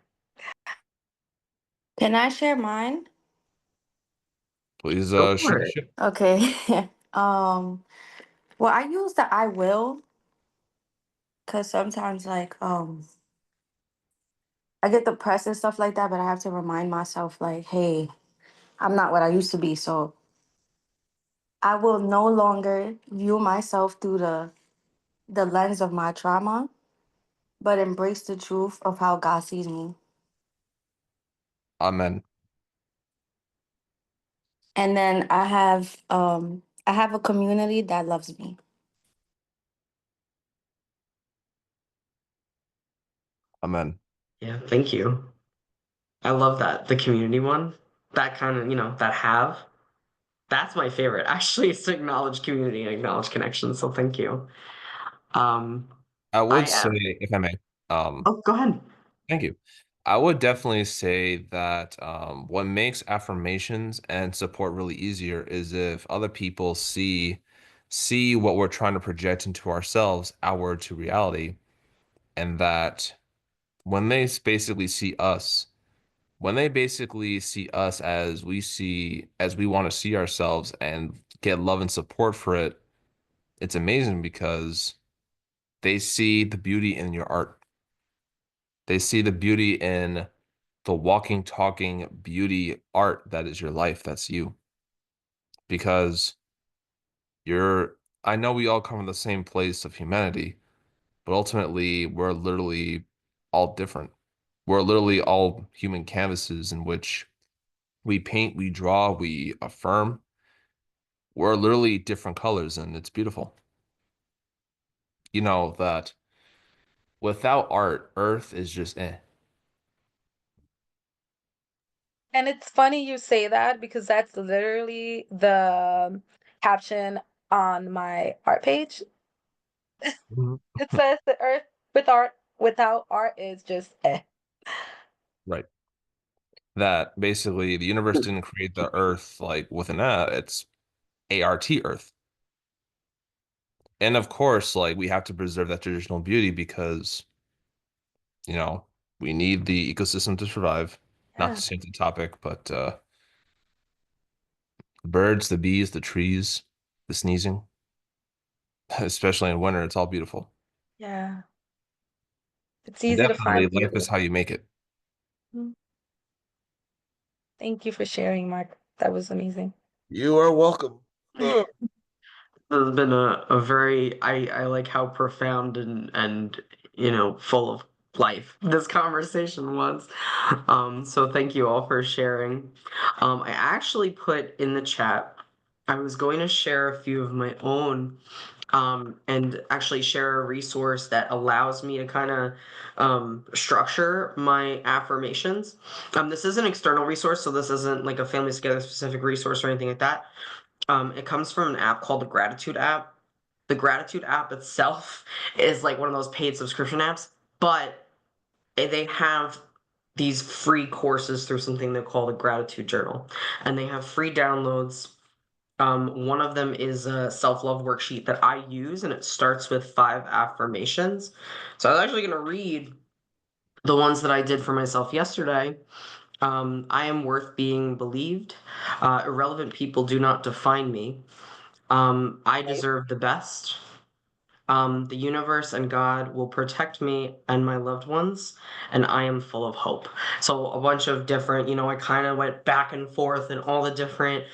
Can I share mine? Please Go shoot for the it. shit. Okay. Um, well, I use the I will because sometimes I get depressed and stuff like that, but I have to remind myself like, hey, I'm not what I used to be. So I will no longer view myself through the lens of my trauma, but embrace the truth of how God sees me. Amen. And then I have a community that loves me. Amen. Yeah, thank you. I love that. The community one. That kind of, that have. That's my favorite, actually, is to acknowledge community and acknowledge connection. So thank you. Um, I I would say, am. if I may, Oh, go ahead. thank you. I would definitely say that what makes affirmations and support really easier is if other people see what we're trying to project into ourselves outward to reality, and that when they basically see us, when they basically see us as we want to see ourselves and get love and support for it, it's amazing because they see the beauty in your art. They see the beauty in the walking, talking beauty art that is your life, that's you. Because you're, I know we all come from the same place of humanity, but ultimately we're literally all different. We're literally all human canvases in which we paint, we draw, we affirm. We're literally different colors and it's beautiful. You know that without art, Earth is just eh. And it's funny you say that because that's literally the caption on my art page. Mhm. It says the earth with art without art is just eh. Right. That basically the universe didn't create the Earth like with an it's ART Earth. And of course, like we have to preserve that traditional beauty because, you know, we need the ecosystem to survive. Not Yeah, to change the topic, but the birds, the bees, the trees, the sneezing, especially in winter, it's all beautiful. yeah. It's And easy to definitely, find life beauty. is how you make it. Mm. Thank you for sharing, Mark. That was amazing. You are welcome. Ugh. This has been a very I like how profound and full of life this conversation was. So thank you all for sharing. I actually put in the chat, I was going to share a few of my own, and actually share a resource that allows me to kind of structure my affirmations. This is an external resource, so this isn't like a Family Together specific resource or anything like that. It comes from an app called the Gratitude app. The Gratitude app itself is like one of those paid subscription apps, but they have these free courses through something they call the Gratitude Journal, and they have free downloads. One of them is a self-love worksheet that I use, and it starts with 5 affirmations. So I was actually going to read the ones that I did for myself yesterday. I am worth being believed. Irrelevant people do not define me. I Right. deserve the best. The universe and God will protect me and my loved ones, and I am full of hope. So a bunch of different, I kind of went back and forth in all the different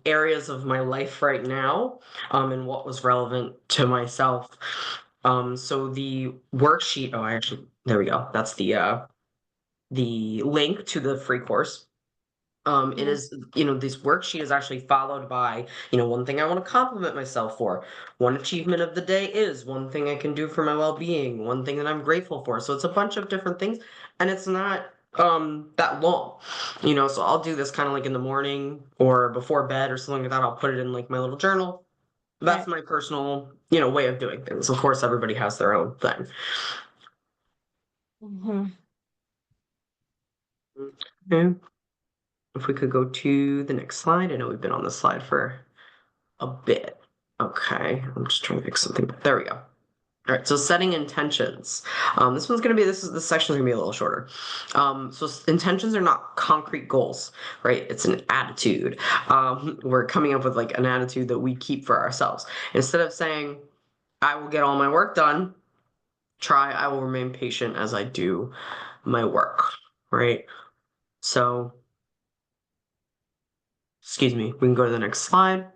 areas of my life right now, and what was relevant to myself. So the worksheet, oh, I actually, there we go. That's the link to the free course. It Mhm. is, this worksheet is actually followed by, one thing I want to compliment myself for. One achievement of the day is one thing I can do for my well-being, one thing that I'm grateful for. So it's a bunch of different things, and it's not that long. So I'll do this kind of like in the morning or before bed or something like that. I'll put it in like my little journal. That's Right. my personal, way of doing things. Of course, everybody has their own thing. Mhm. Okay. If we could go to the next slide. I know we've been on this slide for a bit. Okay, I'm just trying to fix something. There we go. All right, so setting intentions. This section is gonna be a little shorter. Intentions are not concrete goals, right? It's an attitude. We're coming up with like an attitude that we keep for ourselves. Instead of saying, I will get all my work done, try, I will remain patient as I do my work, right? So, excuse me, we can go to the next slide.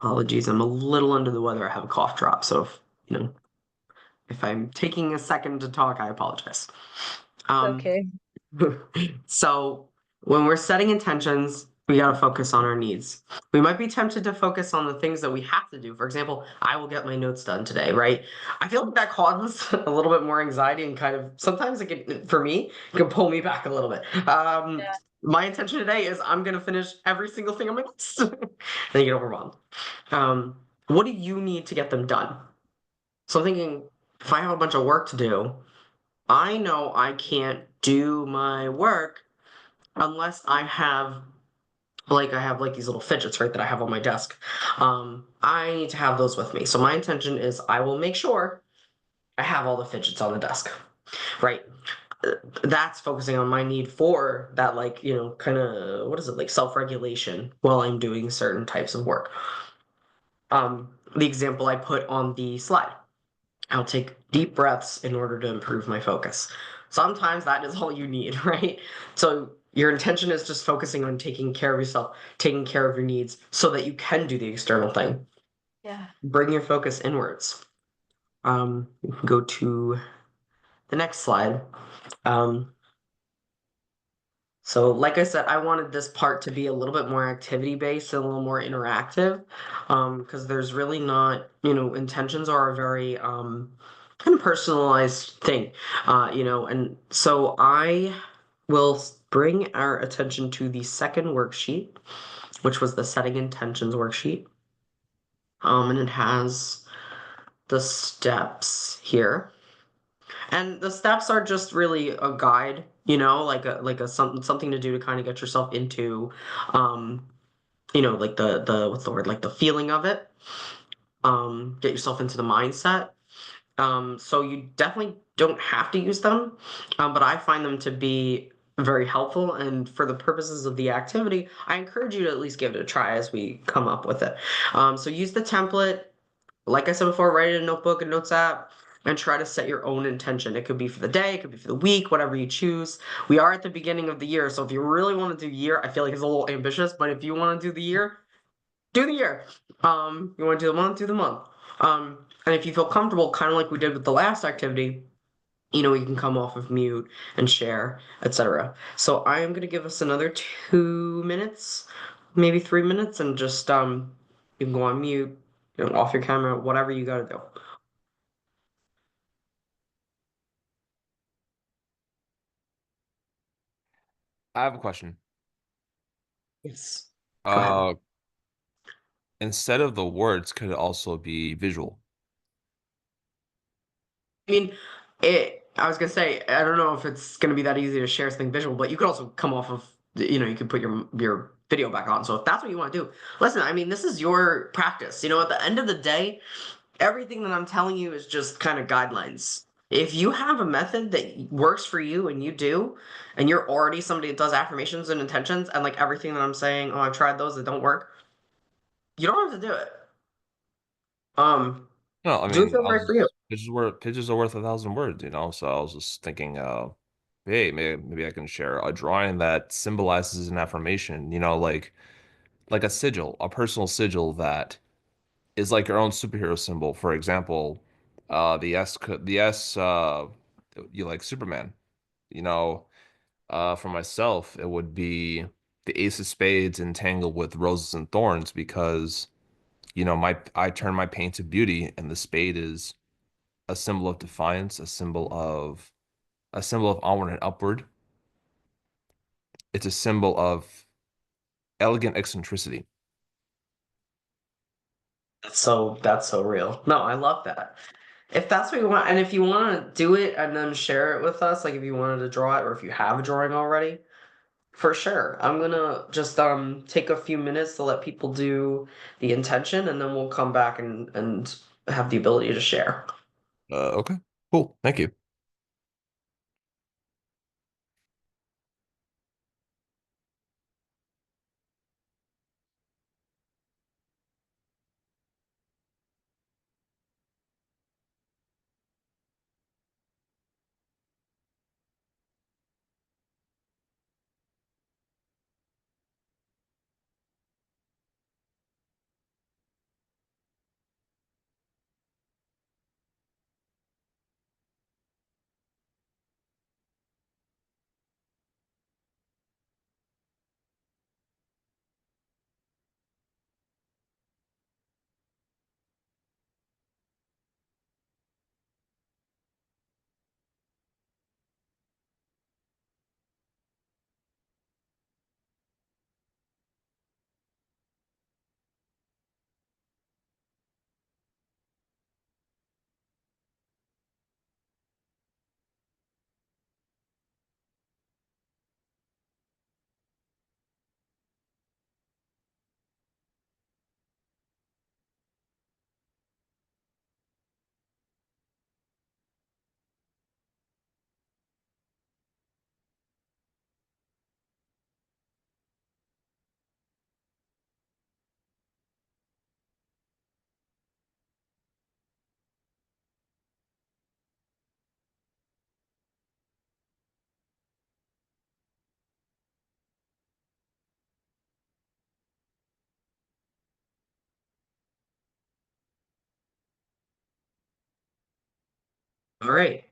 Apologies, I'm a little under the weather. I have a cough drop, so if I'm taking a second to talk, I apologize. Um, Okay. so when we're setting intentions, we got to focus on our needs. We might be tempted to focus on the things that we have to do. For example, I will get my notes done today, right? I feel like that causes a little bit more anxiety and kind of sometimes for me, it can pull me back a little bit. Yeah. My intention today is I'm going to finish every single thing on my list. And you get overwhelmed. What do you need to get them done? So I'm thinking, if I have a bunch of work to do, I know I can't do my work unless I have like these little fidgets, right, that I have on my desk. I need to have those with me. So my intention is I will make sure I have all the fidgets on the desk, right? That's focusing on my need for that, like, kind of, what is it, like self-regulation while I'm doing certain types of work. The example I put on the slide. I'll take deep breaths in order to improve my focus. Sometimes that is all you need, right? So your intention is just focusing on taking care of yourself, taking care of your needs so that you can do the external thing. Yeah. Bring your focus inwards. You can go to the next slide. Um, So, like I said, I wanted this part to be a little bit more activity based and a little more interactive, because there's really not, intentions are a very kind of personalized thing, and so I will bring our attention to the second worksheet, which was the setting intentions worksheet, and it has the steps here. And the steps are just really a guide, like a something to do to kind of get yourself into, um, like the what's the word, like the feeling of it. Get yourself into the mindset. So you definitely don't have to use them, but I find them to be very helpful. And for the purposes of the activity, I encourage you to at least give it a try as we come up with it. So use the template like I said before, write it in a notebook, a notes app, and try to set your own intention. It could be for the day, it could be for the week, whatever you choose. We are at the beginning of the year, so if you really want to do year, I feel like it's a little ambitious, but if you want to do the year, do the year. You want to do the month, do the month. And if you feel comfortable, kind of like we did with the last activity, you can come off of mute and share, etc. So I am going to give us another 2 minutes, maybe 3 minutes, and just you can go on mute, off your camera, whatever you got to do. I have a question. Yes. Go ahead. Uh, Instead of the words, could it also be visual? I mean, I was gonna say, I don't know if it's gonna be that easy to share something visual, but you could also come off of, you could put your video back on. So if that's what you want to do, listen, I mean, this is your practice. At the end of the day, everything that I'm telling you is just kind of guidelines. If you have a method that works for you and you do, and you're already somebody that does affirmations and intentions, and like everything that I'm saying, oh, I've tried those that don't work, you don't have to do it. Um, No, I do it mean, feel right for you. pages are worth 1,000 words, you know. So I was just thinking, hey, maybe I can share a drawing that symbolizes an affirmation, like a sigil, a personal sigil that is like your own superhero symbol. For example, the S, you like Superman, you know. For myself, it would be the Ace of Spades entangled with roses and thorns because, my I turn my pain to beauty, and the spade is a symbol of defiance, a symbol of onward and upward. It's a symbol of elegant eccentricity. That's so real. No, I love that. If that's what you want, and if you want to do it and then share it with us, like if you wanted to draw it or if you have a drawing already, for sure. I'm gonna just take a few minutes to let people do the intention and then we'll come back and have the ability to share. Okay, cool. Thank you. All right.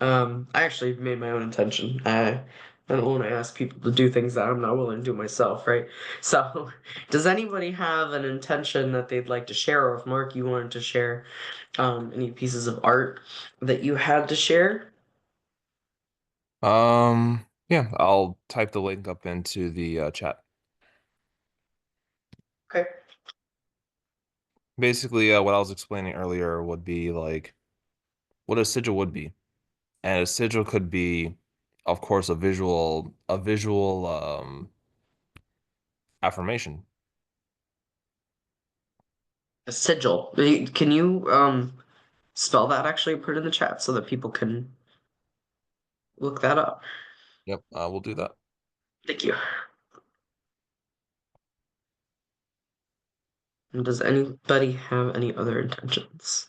I actually made my own intention. I don't want to ask people to do things that I'm not willing to do myself, right? So, does anybody have an intention that they'd like to share, or if Mark, you wanted to share any pieces of art that you had to share? Yeah, I'll type the link up into the chat. Okay. Basically, what I was explaining earlier would be like what a sigil would be. And a sigil could be, of course, a visual affirmation. A sigil. Can you spell that actually, put it in the chat so that people can look that up? Yep, we'll do that. Thank you. And does anybody have any other intentions?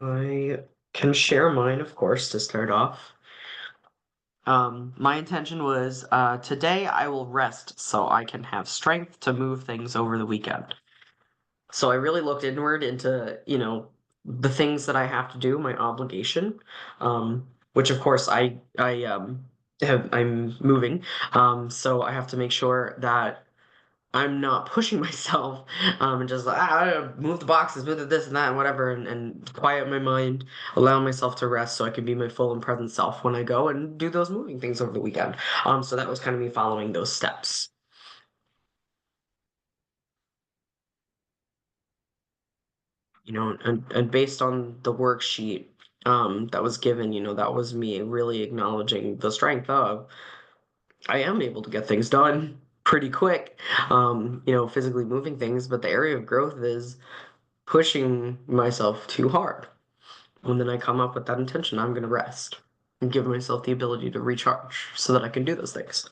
I can share mine, of course, to start off. My intention was today I will rest so I can have strength to move things over the weekend. So I really looked inward into, the things that I have to do, my obligation, which of course I'm moving. So I have to make sure that I'm not pushing myself and just like I don't know, move the boxes, move the this and that and whatever, and quiet my mind, allow myself to rest so I can be my full and present self when I go and do those moving things over the weekend. So that was kind of me following those steps, and based on the worksheet that was given, that was me really acknowledging the strength of I am able to get things done pretty quick, physically moving things, but the area of growth is pushing myself too hard. And then I come up with that intention, I'm going to rest and give myself the ability to recharge so that I can do those things.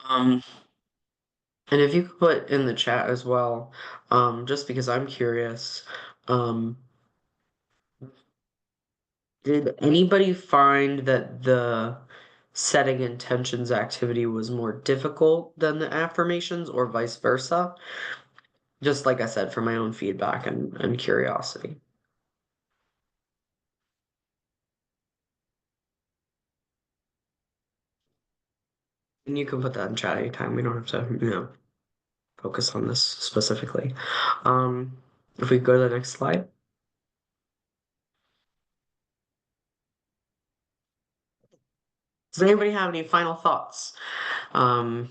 Um, and if you could put in the chat as well, just because I'm curious, um, did anybody find that the setting intentions activity was more difficult than the affirmations or vice versa? Just like I said, for my own feedback and curiosity. And you can put that in chat anytime. We don't have to, focus on this specifically. If we go to the next slide. Does anybody have any final thoughts?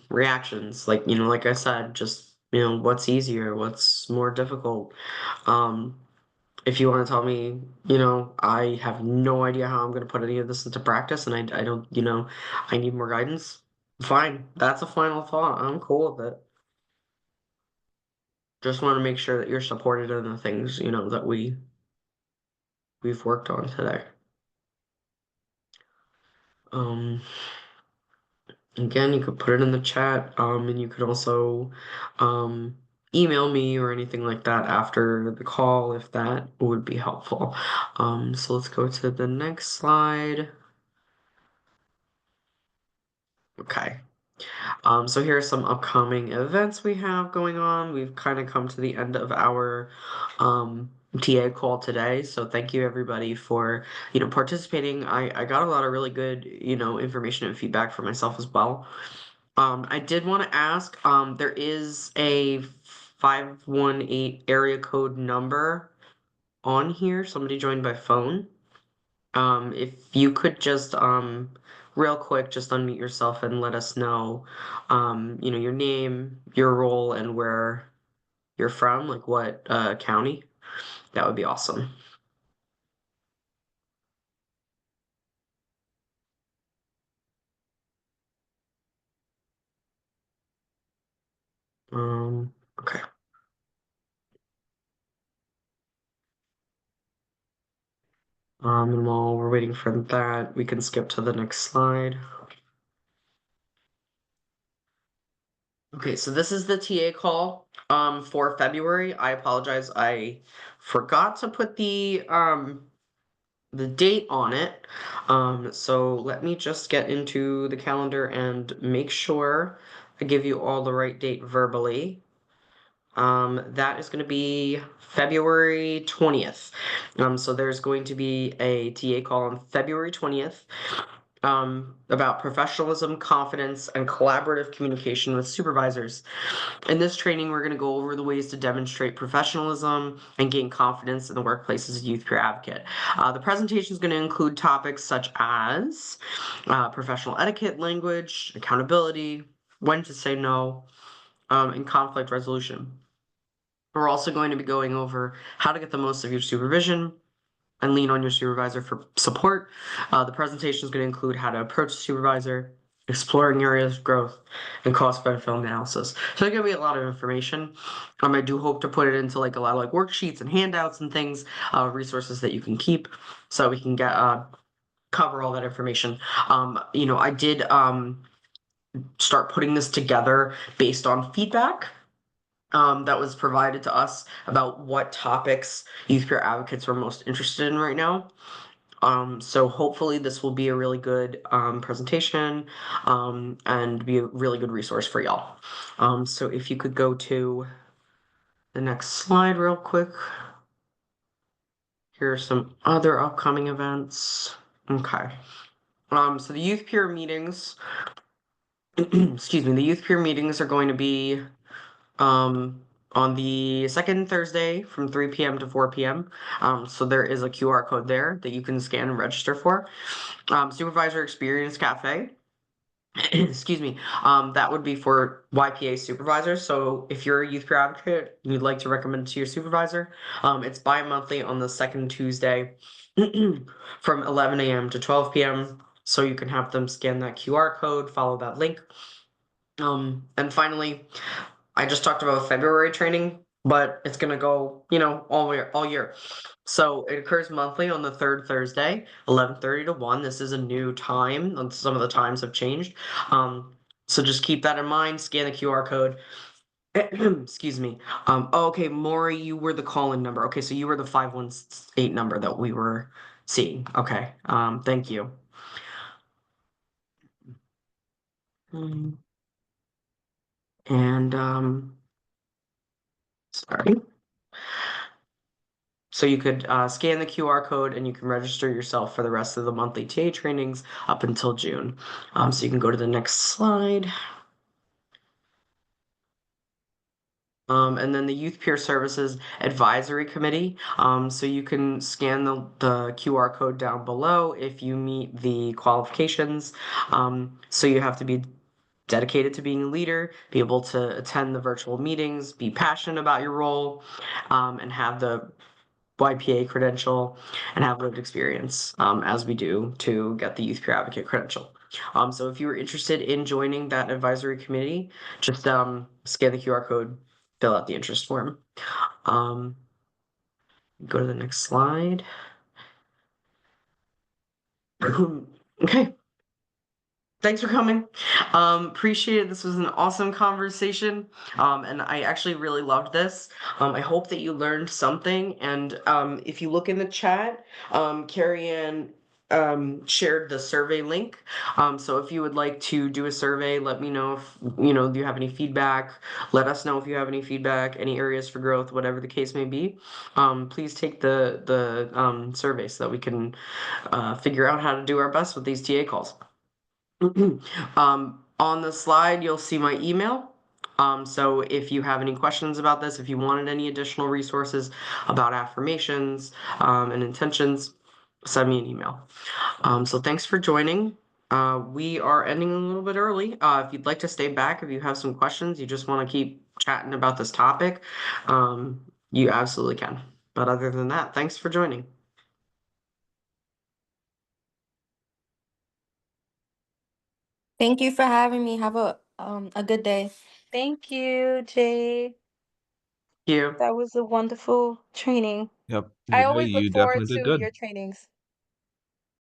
Reactions? Like, like I said, just, what's easier, what's more difficult? Um, if you want to tell me, I have no idea how I'm going to put any of this into practice and I don't, I need more guidance, fine. That's a final thought. I'm cool with it. Just want to make sure that you're supported in the things, that we've worked on today. Um, Again, you could put it in the chat, and you could also um, email me or anything like that after the call if that would be helpful. So let's go to the next slide. Okay. So here are some upcoming events we have going on. We've kind of come to the end of our TA call today. So thank you everybody for, participating. I got a lot of really good, information and feedback for myself as well. I did want to ask, there is a 518 area code number on here. Somebody joined by phone. If you could just real quick just unmute yourself and let us know your name, your role, and where you're from, like what county. That would be awesome. Okay. And while we're waiting for that, we can skip to the next slide. Okay, so this is the TA call for February. I apologize. I forgot to put the date on it. So let me just get into the calendar and make sure I give you all the right date verbally. That is going to be February 20th. So there's going to be a TA call on February 20th about professionalism, confidence, and collaborative communication with supervisors. In this training, we're going to go over the ways to demonstrate professionalism and gain confidence in the workplace as a youth peer advocate. The presentation is going to include topics such as professional etiquette, language, accountability, when to say no, and conflict resolution. We're also going to be going over how to get the most of your supervision and lean on your supervisor for support. The presentation is going to include how to approach the supervisor, exploring areas of growth, and cost-benefit analysis. So there's going to be a lot of information. I do hope to put it into like a lot of like worksheets and handouts and things, resources that you can keep, so we can get cover all that information. I did start putting this together based on feedback that was provided to us about what topics youth peer advocates were most interested in right now. So hopefully this will be a really good presentation and be a really good resource for y'all. So if you could go to the next slide real quick. Here are some other upcoming events. Okay. So the youth peer meetings, excuse me, the youth peer meetings are going to be on the second Thursday from 3 p.m. to 4 p.m. So there is a QR code there that you can scan and register for. Supervisor Experience Cafe. Excuse me. That would be for YPA supervisors. So if you're a youth peer advocate and you'd like to recommend it to your supervisor, it's bi-monthly on the second Tuesday from 11 a.m. to 12 p.m. So you can have them scan that QR code, follow that link. And finally, I just talked about February training, but it's gonna go, all year. So it occurs monthly on the third Thursday, 11:30 to 1. This is a new time, and some of the times have changed. So just keep that in mind. Scan the QR code. Excuse me. Okay, Maury, you were the call-in number. Okay, so you were the 518 number that we were seeing. Okay. Thank you. And Sorry. So you could scan the QR code and you can register yourself for the rest of the monthly TA trainings up until June. So you can go to the next slide. And then the Youth Peer Services Advisory Committee. So you can scan the QR code down below if you meet the qualifications. So you have to be dedicated to being a leader, be able to attend the virtual meetings, be passionate about your role, and have the YPA credential and have lived experience, as we do to get the Youth Peer Advocate credential. So if you were interested in joining that advisory committee, just scan the QR code, fill out the interest form. Go to the next slide. Okay. Thanks for coming. Appreciate it. This was an awesome conversation. And I actually really loved this. I hope that you learned something. And if you look in the chat, Carrie Ann shared the survey link. So if you would like to do a survey, let me know if you have any feedback. Let us know if you have any feedback, any areas for growth, whatever the case may be. Please take the survey so that we can figure out how to do our best with these TA calls. On the slide, you'll see my email. So if you have any questions about this, if you wanted any additional resources about affirmations and intentions, send me an email. So thanks for joining. We are ending a little bit early. If you'd like to stay back, if you have some questions, you just want to keep chatting about this topic, you absolutely can. But other than that, thanks for joining. Thank you for having me. Have a good day. Thank you, Jay. Thank you. That was a wonderful training. Yep. I Yeah, always look you forward definitely did to good. your trainings.